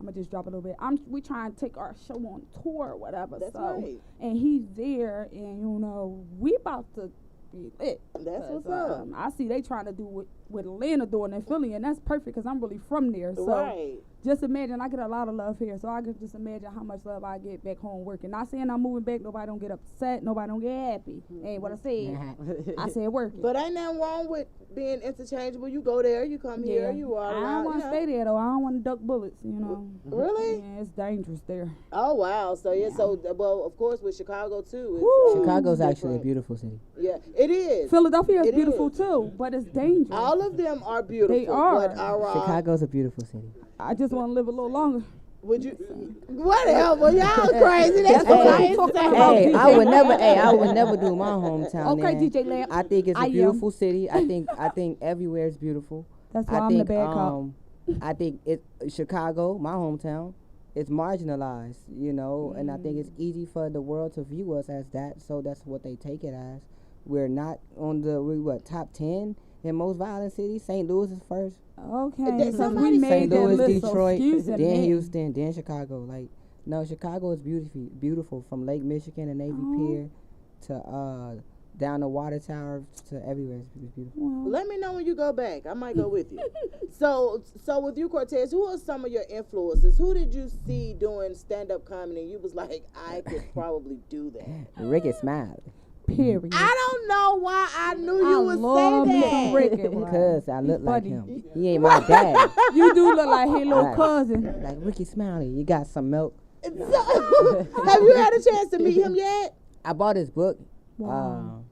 I'm gonna just drop a little bit. We trying to take our show on tour or whatever. That's right. And he's there, and we about to be lit. That's what's up. I see they trying to do what Atlanta doing in Philly, and that's perfect because I'm really from there. So right. Just imagine, I get a lot of love here, so I can just imagine how much love I get back home working. Not saying I'm moving back, nobody don't get upset, nobody don't get happy. Ain't what I said. I said working. But ain't nothing wrong with being interchangeable. You go there, you come here, you are. I don't want to stay there though. I don't want to duck bullets, Really? Yeah, Man, it's dangerous there. Oh wow! So well, of course with Chicago too. It's, Chicago's actually a different. beautiful city. Yeah, it is. Philadelphia is It beautiful is. too, but it's dangerous. All of them are beautiful. They are. But, Chicago's a beautiful city. I just want to live a little longer. Would you? Whatever, y'all crazy. That's what I ain't saying. Hey, I would never do my hometown. Okay, there. DJ Lamp. I think it's a beautiful city. I think everywhere is beautiful. That's why I I'm think the bad cop. I think Chicago, my hometown, it's marginalized, and I think it's easy for the world to view us as that. So that's what they take it as. We're not on the top 10 in most violent cities. St. Louis is first. Okay, so we made St. that Louis, list. Detroit, So then Houston, then Chicago. No, Chicago is beautiful from Lake Michigan and Navy Pier to down the water tower to everywhere. It's beautiful. Well, Let me know when you go back. I might go with you. So with you, Cortez, who are some of your influences? Who did you see doing stand-up comedy and you was like, I could probably do that? Ricky Smiley. period. I don't know why I knew you would love say me that. some Ricky. Because I look like funny. him. He ain't my dad. You do look like his little Like- cousin. Like Ricky Smiley, you got some milk. So, have you had a chance to meet him yet? I bought his book. Wow.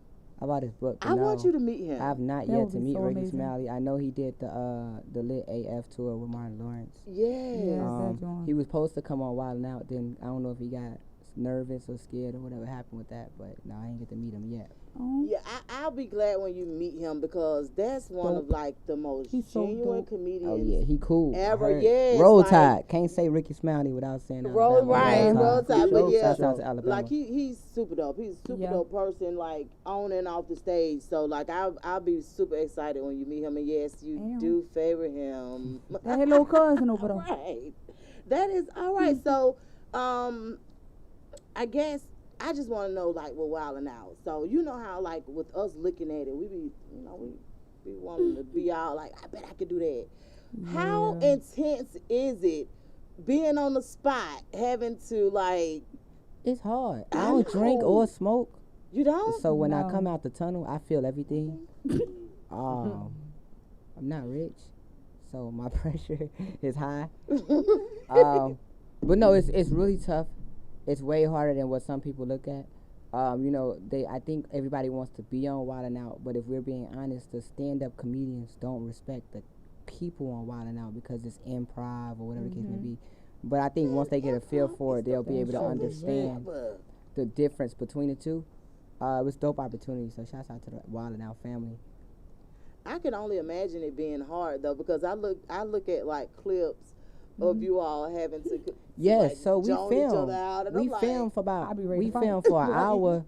I bought his book. I want you to meet him. I have not That yet would to be meet so Ricky amazing. Smiley. I know he did the Lit AF tour with Martin Lawrence. Yes. Yeah. that joint. He was supposed to come on Wildin Out. Then I don't know if he got nervous or scared or whatever happened with that. But no, I ain't get to meet him yet. Oh, Yeah, I'll be glad when you meet him because that's one of like the most He's so genuine dope. comedians. Oh yeah, he cool. I Ever, heard. yes, Roll like- Tide. Can't say Ricky Smiley without saying Roll Alabama. right, roll tide, but yeah, Shouts out to Alabama. like he's super dope. He's a super Yeah. dope person, like on and off the stage. So like I'll be super excited when you meet him. And yes, you Damn. do favor him. that his little cousin over there. Right. That is all right. So I guess I just want to know like with Wildin Out. So you know how like with us looking at it, we be we wanting to be all like, I bet I could do that. How intense is it being on the spot, having to like It's hard. I I don't drink know. or smoke. you don't? So when I No. come out the tunnel, I feel everything. I'm not rich, so my pressure is high. But no, it's really tough. It's way harder than what some people look at. I think everybody wants to be on Wildin' Out, but if we're being honest, the stand-up comedians don't respect the people on Wildin' Out because it's improv or whatever the case may be. But I think once they get a feel for it, they'll be able to understand the difference between the two. It was dope opportunity, so shouts out to the Wildin' Out family. I can only imagine it being hard though, because I look at like clips of you all having to Yes, like, so we joan each film. other out, and We I'm like, film for about. I'll be ready We to fight. film for an hour.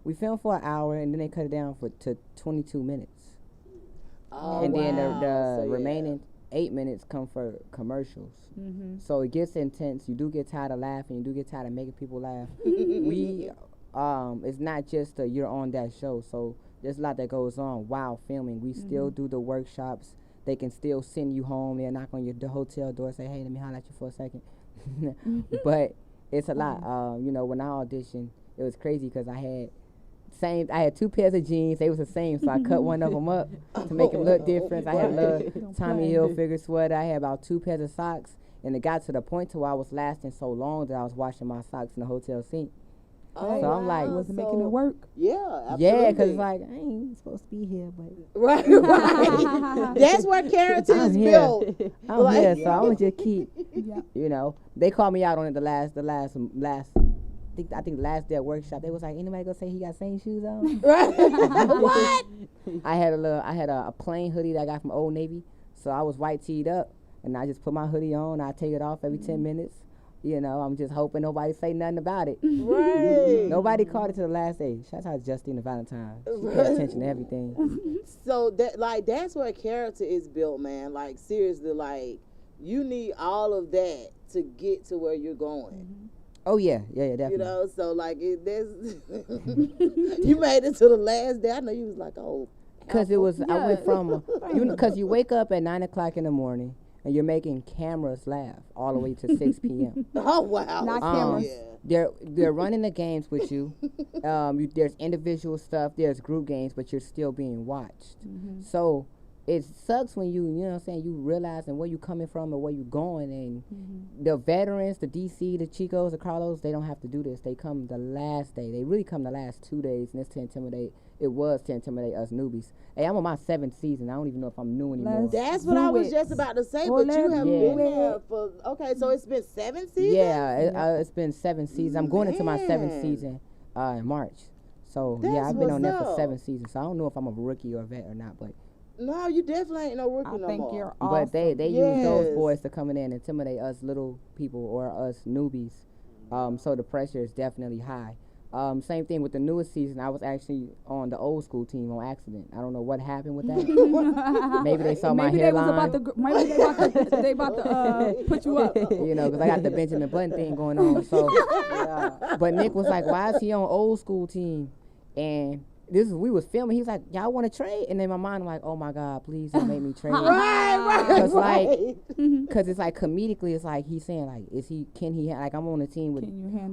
We film for an hour, and then they cut it down to 22 minutes, oh, and then wow. the So, yeah. remaining 8 minutes come for commercials. So it gets intense. You do get tired of laughing. You do get tired of making people laugh. It's not just you're on that show. So there's a lot that goes on while filming. We still do the workshops. They can still send you home. They'll knock on the hotel door, say, "Hey, let me holler at you for a second." But it's a lot. When I auditioned, it was crazy because I had 2 pairs of jeans. They was the same, so I cut one of them up to make it look different. I had a little Tommy Hilfiger sweater. I had about 2 pairs of socks, and it got to the point to where I was lasting so long that I was washing my socks in the hotel sink. Oh, So I'm like- He wasn't making it work. Yeah, absolutely. Yeah, because it's like I ain't supposed to be here, but right. That's where character I'm is here. built. I'm Like- here, so I'm gonna just keep. Yeah. They called me out on it the last. I think the last day at workshop, they was like, anybody gonna say he got same shoes on? What? I had a plain hoodie that I got from Old Navy, so I was white teed up, and I just put my hoodie on. I take it off every 10 minutes. I'm just hoping nobody say nothing about it. Right. Nobody called it to the last day. Shout out to Justina Valentine. She Right. pays attention to everything. So that's where character is built, man. Like seriously, like you need all of that to get to where you're going. Oh yeah, definitely. So like there's you made it to the last day. I know you was like, oh, Because I went from, because you wake up at 9 o'clock in the morning and you're making cameras laugh all the way to 6 p.m. oh wow, Not cameras. Yeah. They're running the games with you. There's individual stuff, there's group games, but you're still being watched. So it sucks when you know what I'm saying, you realize and where you coming from and where you going, and the veterans, the DC, the Chicos, the Carlos, they don't have to do this. They come the last day. They really come the last 2 days, and it's to intimidate. It was to intimidate us newbies. Hey, I'm on my 7th season. I don't even know if I'm new anymore. That's what I was just about to say, but you have been there for, okay, so it's been 7 seasons? Yeah, it's been 7 seasons. I'm going into my 7th season in March. So, yeah, I've been on there for 7 seasons. So I don't know if I'm a rookie or a vet or not, but. No, you definitely ain't no rookie no more. I think you're awesome. But they use those boys to come in and intimidate us little people or us newbies. So the pressure is definitely high. Same thing with the newest season. I was actually on the old school team on accident. I don't know what happened with that. Maybe they saw my hairline. Maybe they about to put you up. You know, because I got the Benjamin Button thing going on. So, but Nick was like, "Why is he on old school team?" And we was filming. He was like, "Y'all want to trade?" And then my mind, I'm like, "Oh my God, please don't make me trade." Right. Because it's like comedically, it's like he's saying like, can he like I'm on a team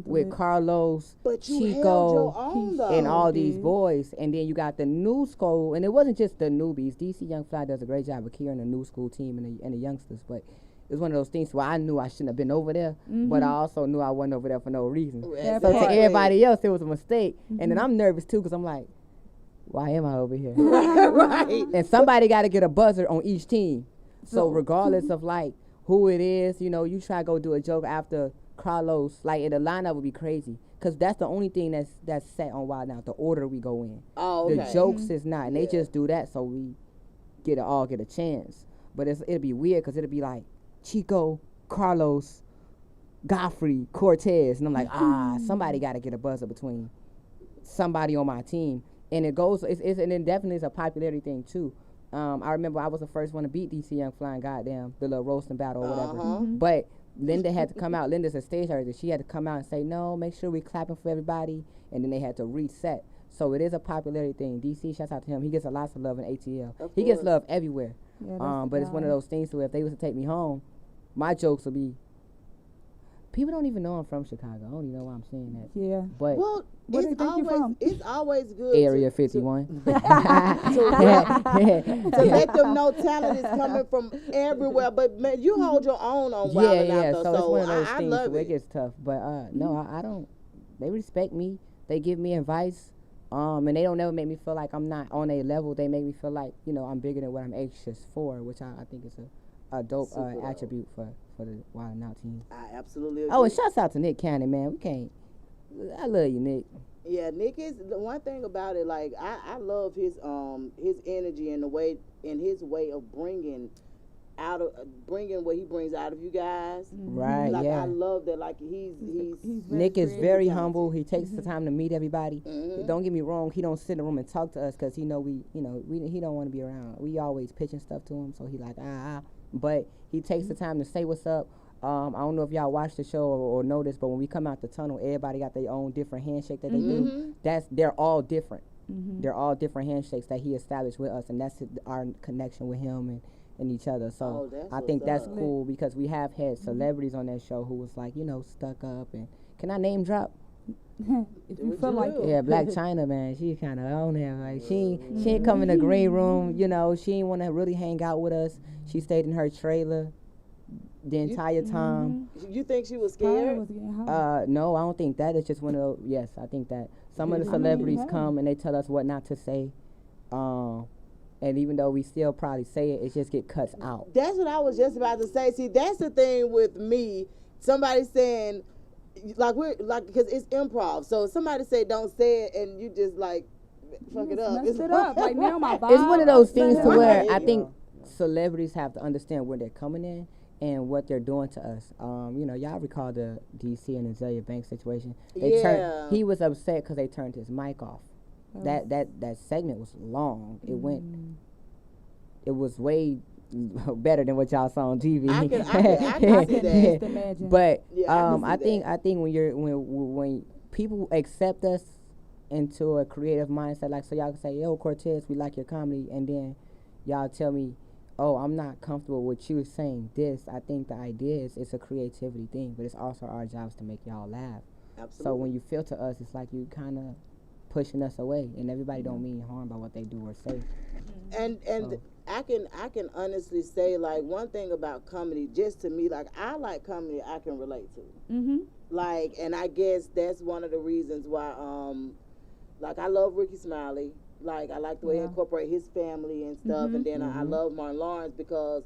with Carlos, but you Chico, held your own, though. and all these boys, and then you got the new school, and it wasn't just the newbies. DC Young Fly does a great job of carrying the new school team and the youngsters, but. It was one of those things where I knew I shouldn't have been over there, but I also knew I wasn't over there for no reason. So to everybody else, it was a mistake. And then I'm nervous too because I'm like, why am I over here? Right. And somebody got to get a buzzer on each team. So regardless of like who it is, you know, you try to go do a joke after Carlos, like the lineup would be crazy. Because that's the only thing that's set on Wildin Out, the order we go in. Oh, okay. The jokes is not. And they just do that so we all get a chance. But it'll be weird because it'll be like, Chico, Carlos, Godfrey, Cortez, and I'm like, somebody got to get a buzzer between somebody on my team, and it goes, and it definitely is a popularity thing too. I remember I was the first one to beat DC Young Fly, goddamn, the little roasting battle or whatever. But Linda had to come out. Linda's a stage artist. She had to come out and say, no, make sure we clapping for everybody, and then they had to reset. So it is a popularity thing. DC, shouts out to him. He gets a lot of love in ATL. He gets love everywhere. Yeah, but it's one of those things where if they was to take me home, my jokes will be, people don't even know I'm from Chicago. I don't even know why I'm saying that. Yeah. But well, it's always good. Area 51. To let them know talent is coming from everywhere. But man, you hold your own on Wildin Out though. So it's one of those things love where it gets tough. But no, I don't. They respect me. They give me advice. And they don't never make me feel like I'm not on a level. They make me feel like, you know, I'm bigger than what I'm anxious for, which I think is a dope attribute for the Wildin Out team. I absolutely agree. Oh, and shouts out to Nick Cannon, man. I love you, Nick. Yeah, Nick is the one thing about it. Like I love his energy and his way of bringing what he brings out of you guys. Right. Like yeah. I love that. Like he's Nick is very humble. He takes the time to meet everybody. Don't get me wrong. He don't sit in the room and talk to us because he don't want to be around. We always pitching stuff to him, so he like But he takes the time to say what's up. I don't know if y'all watch the show or know this, but when we come out the tunnel, everybody got their own different handshake that they do. They're all different. They're all different handshakes that he established with us, and that's our connection with him and each other. So I think that's cool because we have had celebrities on that show who was like, you know, stuck up. And can I name drop? If you feel like it. Yeah, Black China, man, she kind of on there. Like she ain't come in the green room, you know. She ain't want to really hang out with us. She stayed in her trailer the entire time. You think she was scared? No, I don't think that. It's just one of those. Yes, I think that some of the celebrities come and they tell us what not to say. And even though we still probably say it, it just get cuts out. That's what I was just about to say. See, that's the thing with me. Somebody saying, because it's improv. So somebody say don't say it, and you just like fuck it up. Messed it up. Like now my vibe. It's one of those things to where I think celebrities have to understand where they're coming in and what they're doing to us. You know, y'all recall the DC and Azalea Banks situation. He was upset because they turned his mic off. That segment was long. It was way better than what y'all saw on TV. I can see that. Imagine. But I think when people accept us into a creative mindset, like so y'all can say, yo, Cortez, we like your comedy, and then y'all tell me, oh, I'm not comfortable with you saying this. I think the idea is it's a creativity thing, but it's also our jobs to make y'all laugh. Absolutely. So when you filter us, it's like you kind of pushing us away, and everybody don't mean harm by what they do or say. And I can honestly say, like, one thing about comedy, just to me, like, I like comedy I can relate to. Mm-hmm. Like, and I guess that's one of the reasons why, like, I love Ricky Smiley. Like, I like the way he incorporate his family and stuff. And then I love Martin Lawrence because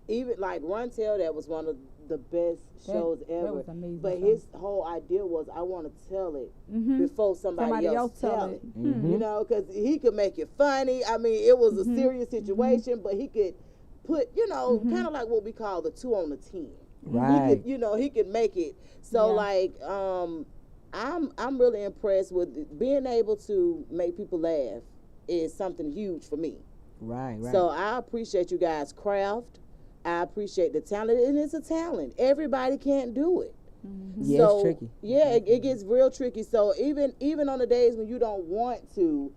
even, like, Run Tell, that was one of the best shows ever. That was amazing. But his whole idea was, I want to tell it before somebody else tell it. You know, because he could make it funny. I mean, it was a serious situation, but he could put, you know, kind of like what we call the 2 on the 10. Right. He could, you know, he could make it. So, like, I'm really impressed with being able to make people laugh is something huge for me. Right. So I appreciate you guys' craft. I appreciate the talent, and it's a talent. Everybody can't do it. Yeah, So, it's tricky. Yeah, it gets real tricky. So even on the days when you don't want to,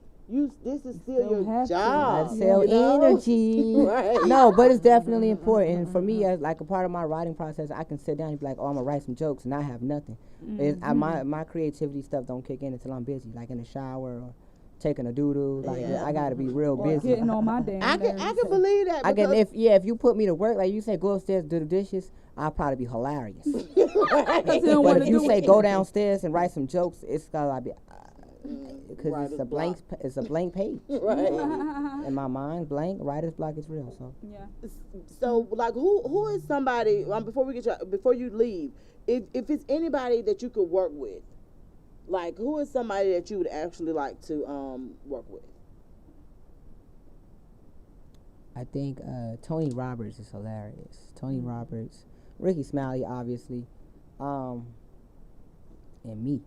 this is still your job. I sell energy. Right. No, but it's definitely important. And for me, as like a part of my writing process, I can sit down and be like, oh, I'm gonna write some jokes, and I have nothing. My creativity stuff don't kick in until I'm busy, like in the shower or taking a doo-doo. Like I gotta be real busy. Getting on my damn I can believe that. I can if you put me to work, like you say, go upstairs, do the dishes, I'll probably be hilarious. But if you say go downstairs and write some jokes, it's gotta be because it's a blank page. Right. In my mind, blank. Writer's block is real. So So like who is somebody before you leave, if it's anybody that you could work with, like who is somebody that you would actually like to work with? I think Tony Roberts is hilarious. Tony Roberts, Ricky Smiley, obviously, and me.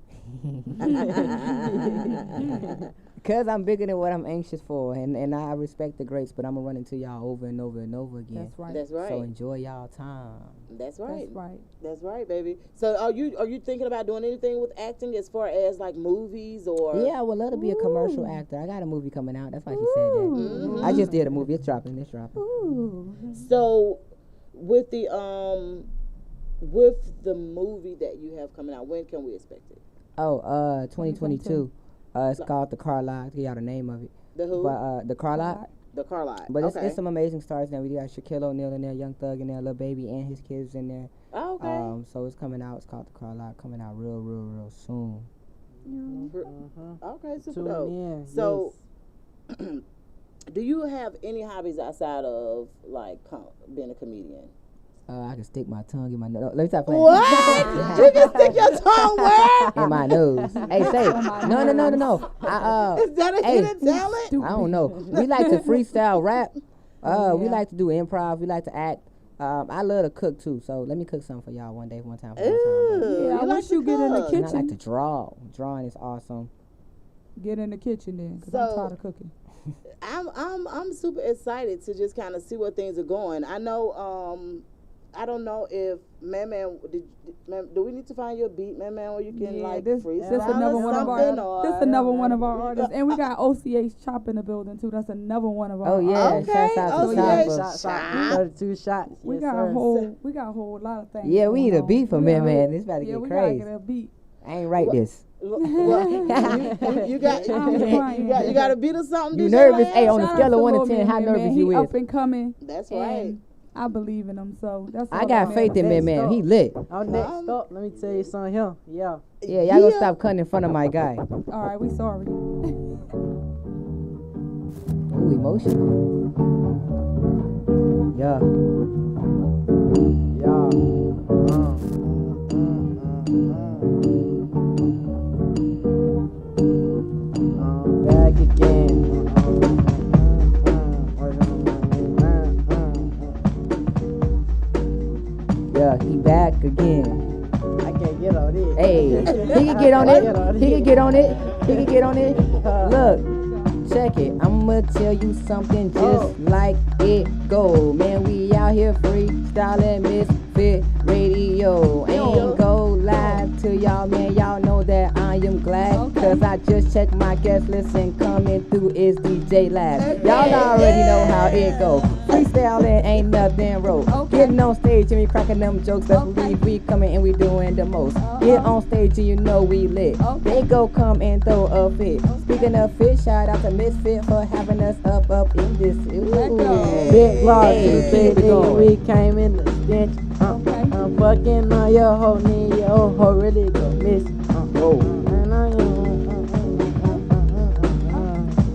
Because I'm bigger than what I'm anxious for, and I respect the greats, but I'm gonna run into y'all over and over and over again. That's right. That's right. So enjoy y'all time. That's right. That's right. That's right, baby. So are you thinking about doing anything with acting as far as like movies or? Yeah, I would love to be a commercial actor. I got a movie coming out. That's why she said that. I just did a movie. It's dropping. So with the movie that you have coming out, when can we expect it? 2022. It's called The Car Lot. Give y'all the name of it. The who? But The Car Lot. The Car Lot. But okay. it's some amazing stars now. We got Shaquille O'Neal in there, Young Thug in there, Lil Baby and his kids in there. Oh, okay. So it's coming out. It's called The Car Lot. Coming out real soon. Okay, super dope. So, do you have any hobbies outside of like being a comedian? I can stick my tongue in my nose. Let me stop playing. What? You can stick your tongue where? In my nose. Hey, say. No. Is that a hidden talent? I don't know. We like to freestyle rap. We like to do improv. We like to act. I love to cook too. So let me cook something for y'all one time. Yeah, I wish you get in the kitchen. And I like to draw. Drawing is awesome. Get in the kitchen then, because I'm tired of cooking. I'm super excited to just kind of see where things are going. I know. I don't know if Man, do we need to find you a beat, Man, where you can freestyle this another one of our this another one of our artists, and we got OCH Chop in the building too. That's another one of our. Oh yeah, okay. Shouts out 32 shots. We got a whole lot of things. Yeah, we need a beat for Man. This about to get we crazy. Gotta get a beat. I ain't write this. You got a beat or something? You nervous? Hey, on a scale of 1 to 10, how nervous you is? Up and coming. That's right. I believe in him, so that's. I got faith in Man. He lit. Our next up, let me tell you something here. Yeah, y'all gonna stop cutting in front of my guy. All right, we sorry. Ooh, emotional. Yeah. Back again. Yeah, he back again. I can't get on it. Hey, he can get on it. He can get on it. Look, check it. I'ma tell you something just like it go. Man, we out here freestyling Misfits Radio. Ain't go live to y'all, man. Y'all know that I am glad. Cause I just check my guest list and coming through is DJ Lab. Y'all already know how it go. Freestyling ain't nothing wrote. Getting on stage and we cracking them jokes. Best believe we coming and we doing the most. Get on stage and you know we lit. They go come and throw a fit. Speaking of fit, shout out to Misfit for having us up in this. Ooh. Big vlog, Hey, big keep it going. we came in the stench. I'm fucking on your hoe, need your hoe really go miss.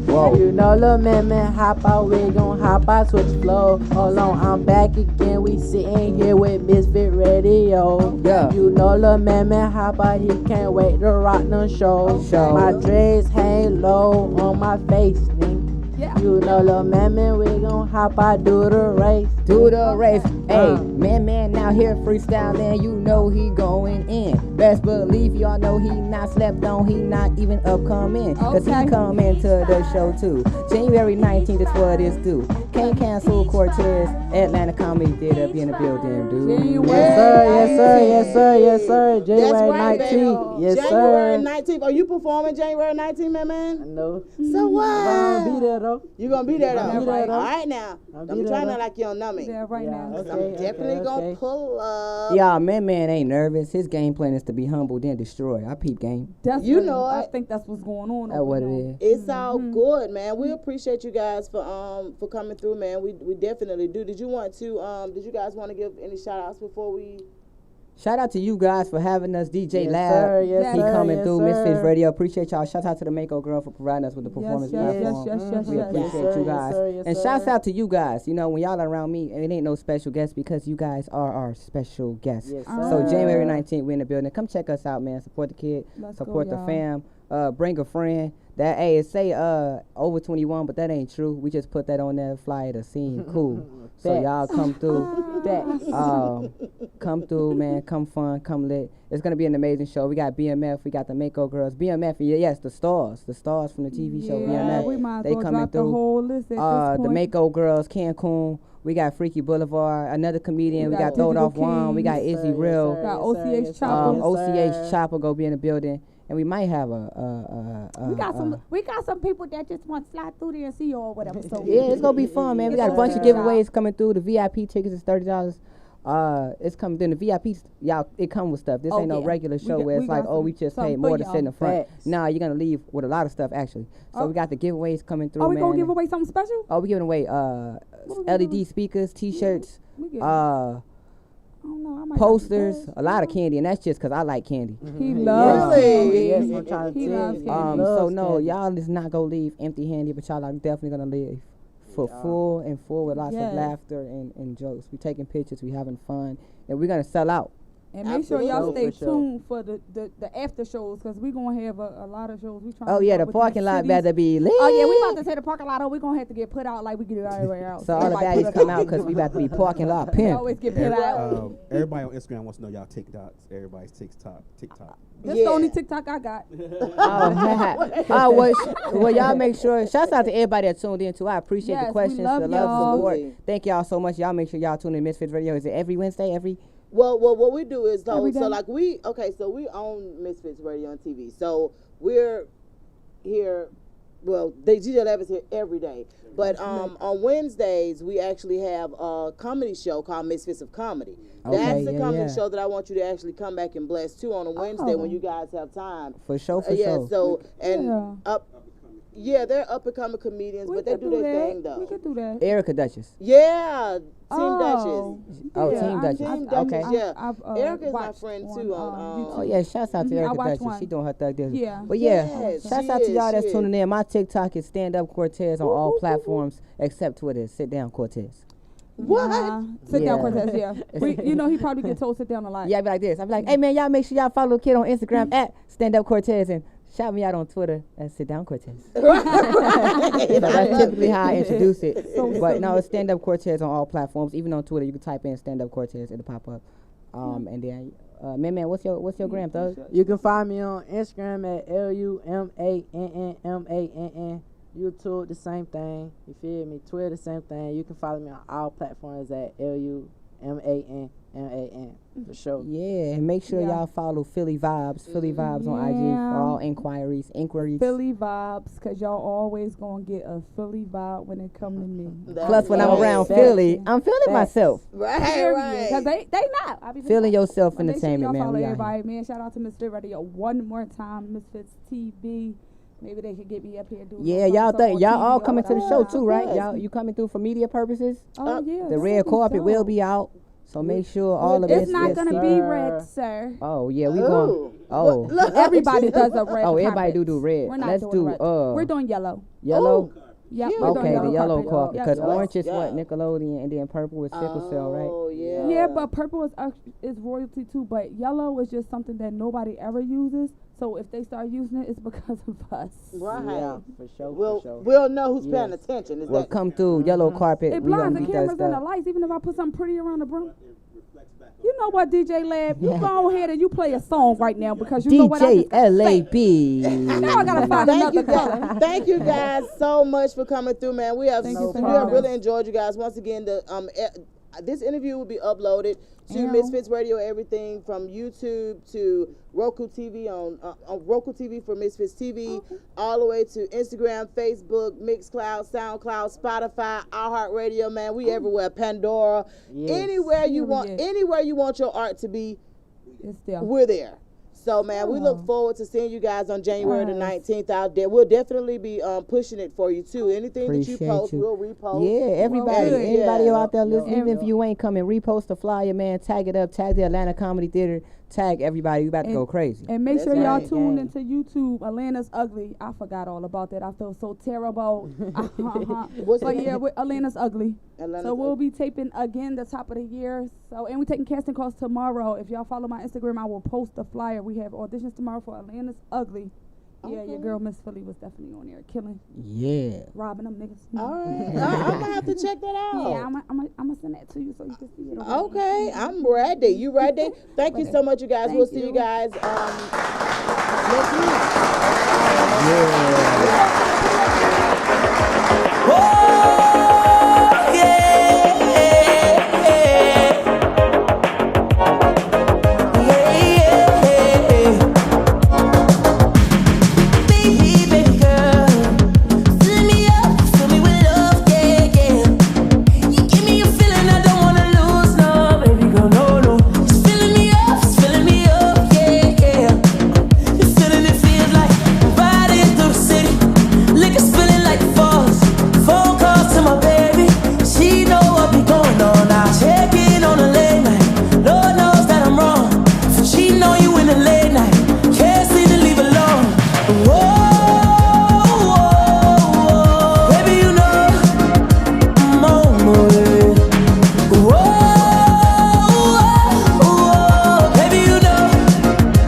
Whoa. You know, little man, hop out, we gon' hop out, switch flow. Hold on, I'm back again, we sitting here with Misfit Radio. Yeah. You know, little man, hop out, he can't wait to rock no show. My dreads hang low on my face, nigga. Yeah. You know, little man, we gon' hop out, do the race. Do the race. Hey, man, now here freestyling, you know he going in. Best believe y'all know he not slept on, he not even upcoming. Cause he coming to the show too. January 19th is what it's due. Can't Cancel Cortez, Atlanta Comedy Theater, be in the building, dude. Yes, sir. That's January right, 19th. baby. Yes, January sir. 19th. Are you performing January 19th, man? No. So what? I'm gonna be there though. You gonna be there though? I'll be there, though. All right now. I'll be I'm there, trying though. to like you don't know me. Yeah, right Yeah, now. okay. I'm definitely gonna pull up. Y'all, man ain't nervous. His game plan is to be humble, then destroy. I peep game. That's You what- know I it. think that's what's going on. That's over what it there. is. It's all good, man. We appreciate you guys for coming through, man. We definitely do. Did you guys want to give any shout outs before we? Shout out to you guys for having us, DJ Yes, Lab. sir. Yes, He sir. coming Yes, through sir. Misfits Radio. Appreciate y'all. Shout out to the Mako girl for providing us with the performance yes, platform. yes, We yes. appreciate Yes, sir. you guys. Yes, sir. Yes, And sir. shouts out to you guys. You know, when y'all are around me, it ain't no special guests because you guys are our special guests. Yes, So sir. January 19th, we in the building. Come check us out, man. Support the kid. Let's support go, the y'all. fam. Bring a friend. That it say over 21, but that ain't true. We just put that on there flyer to seem cool. So Facts. y'all come through. Come through, man. Come fun. Come lit. It's gonna be an amazing show. We got BMF. We got the Mako girls. BMF. Yes, the stars from the TV show. Yeah, BMF. we might as They well coming drop the through. whole list at this The point. Mako girls. Cancun. We got Freaky Boulevard. Another comedian. We got Throwed Digital Off One. We got Kings. Izzy Real. Got OCH Chopper. OCH Chopper go be in the building. And we might have We got some people that just want to slide through there and see you or whatever. So yeah, it's gonna be fun, man. We got a bunch of giveaways coming through. The VIP tickets is $30. It's coming through. The VIP, y'all, it come with stuff. This ain't no regular show where it's like, we just paid more to sit in the front. Facts. Nah, you're gonna leave with a lot of stuff actually. So we got the giveaways coming through. Are we man. gonna give away something special? Oh, we giving away LED speakers, T-shirts, We get. I don't know. I might posters, a lot of candy, and that's just 'cause I like candy. He loves Really? candy. Yes, I'm trying to He tell loves you. candy. So Loves no, candy. y'all is not gonna leave empty-handed, but y'all are definitely gonna leave for full with lots of Yes. laughter and jokes. We taking pictures, we having fun, and we're gonna sell out. And make sure y'all Absolutely. stay tuned for the after shows because we're going to have a lot of shows. We trying Oh to yeah, come the up with parking these lot cities. better be lit. Oh yeah, we about to say the parking lot. Oh, we're going to have to get put out like we get it everywhere else. So all the Everybody baddies put come us out because we about to be parking lot We pimp. always get put out. Everybody on Instagram wants to know y'all TikToks. Everybody's TikTok. This is the only TikTok I got. Well, y'all make sure. Shouts out to everybody that tuned in too. I appreciate Yes, the we questions, love the love, y'all. support. Absolutely. Thank y'all so much. Y'all make sure y'all tune in Misfits Radio. Is it every Wednesday? Well, what we do is Every so day? like we own Misfits Radio and TV. So we're here. Well, DJ Lab is here every day. But on Wednesdays we actually have a comedy show called Misfits of Comedy. Okay, That's the yeah, comedy yeah. show that I want you to actually come back and bless too on a Wednesday when you guys have time. For sure, for Yeah. sure. So and Yeah. they're up and coming comedians, We but they could do do their that. thing though. We could do that. Erica Duchess. Yeah, Team Oh, Duchess. Oh, yeah, Team I- Duchess. Team I- Duchess, Okay. yeah. Erica's my watched friend too on Oh yeah, shouts out to I Erica watched Duchess. one. She doing her thug business. Yeah. But yeah, Yes, shouts she out to y'all is, that's she tuning in. My TikTok is Stand Up Cortez on all platforms except Twitter. Sit down Cortez. What? Sit Yeah. down, Cortez. Yeah. You know he probably get told sit down a lot. Yeah, I be like this. I be like, hey man, y'all make sure y'all follow the kid on Instagram at Stand Up Cortez and shout me out on Twitter at Sit Down Cortez. So that's typically how I introduce it. But no, it's Stand Up Cortez on all platforms. Even on Twitter, you can type in Stand Up Cortez, it'll pop up. And then, man, what's your gram, Thug? You can find me on Instagram at LUMANNMANN. YouTube, the same thing. You feel me? Twitter, the same thing. You can follow me on all platforms at LUMANNMANN. And for sure. Yeah, and make sure y'all follow Philly Vibes on IG for all inquiries. Philly Vibes, because y'all always going to get a Philly vibe when it come to me. Plus, when I'm around Philly, I'm feeling myself. Right. Because they not. I be Feeling yourself Make sure entertainment, y'all man. follow We out everybody, here. man. Shout out to Misfits Radio one more time. Misfits TV. Maybe they could get me up here doing. Yeah, y'all think y'all all coming to the show too, right? Yes. Y'all, you coming through for media purposes? Oh yeah. The red carpet will be out, so make sure all of this. It's not gonna be red, sir. Oh yeah, we going. Oh, Look. Everybody does a red. oh, everybody carpet. do red. We're not Let's doing do red. We're doing yellow. yellow. Yep, Cute. we're doing Okay, the yellow carpet. carpet, because Yep. orange is Yeah. what Nickelodeon, and then purple is sickle cell, right? Oh, yeah. Yeah, but purple is royalty too. But yellow is just something that nobody ever uses. So if they start using it, it's because of us. Right. Yeah, for sure. We'll know who's paying Yes. attention. Is Well, that come through yellow carpet. It We gonna blinds the beat that cameras and the stuff. lights. Even if I put something pretty around the broom. You know what, DJ Lab? You go ahead and you play a song right now because you know what I DJ just gotta say. LAB. Now I gotta find Thank another you, color. guys. Thank you guys so much for coming through, man. We have Thank you for we have having really us. enjoyed you guys. Once again, this interview will be uploaded to Yeah. Misfits Radio, everything from YouTube to Roku TV on Roku TV for Misfits TV, all the way to Instagram, Facebook, Mixcloud, SoundCloud, Spotify, iHeartRadio. Man, we everywhere. Pandora, anywhere you want, Period. anywhere you want your art to be, It's there. we're there. So, man, we look forward to seeing you guys on January the 19th out there. We'll definitely be pushing it for you, too. Anything that you Appreciate post, you. we'll repost. Yeah, everybody, Well, anybody yeah. out there listening, even if you ain't coming, repost the flyer, man. Tag it up. Tag the Atlanta Comedy Theater. Tag everybody. We about to go crazy. And make That's sure y'all right. tune Gang. into YouTube. Atlanta's Ugly. I forgot all about that. I feel so terrible. What's But it? yeah, Atlanta's Ugly. Atlanta's So we'll Ugly. be taping again the top of the year. So and we're taking casting calls tomorrow. If y'all follow my Instagram, I will post the flyer. We have auditions tomorrow for Atlanta's Ugly. Yeah, your girl Miss Philly was definitely on there killing, Yeah. robbing them niggas. All right. I'm going to have to check that out. Yeah, I'm gonna send that to you so you can see it. over there. Okay, I'm ready. You ready? Thank you so much, you guys. We'll see you you. guys next week. Yeah. Oh!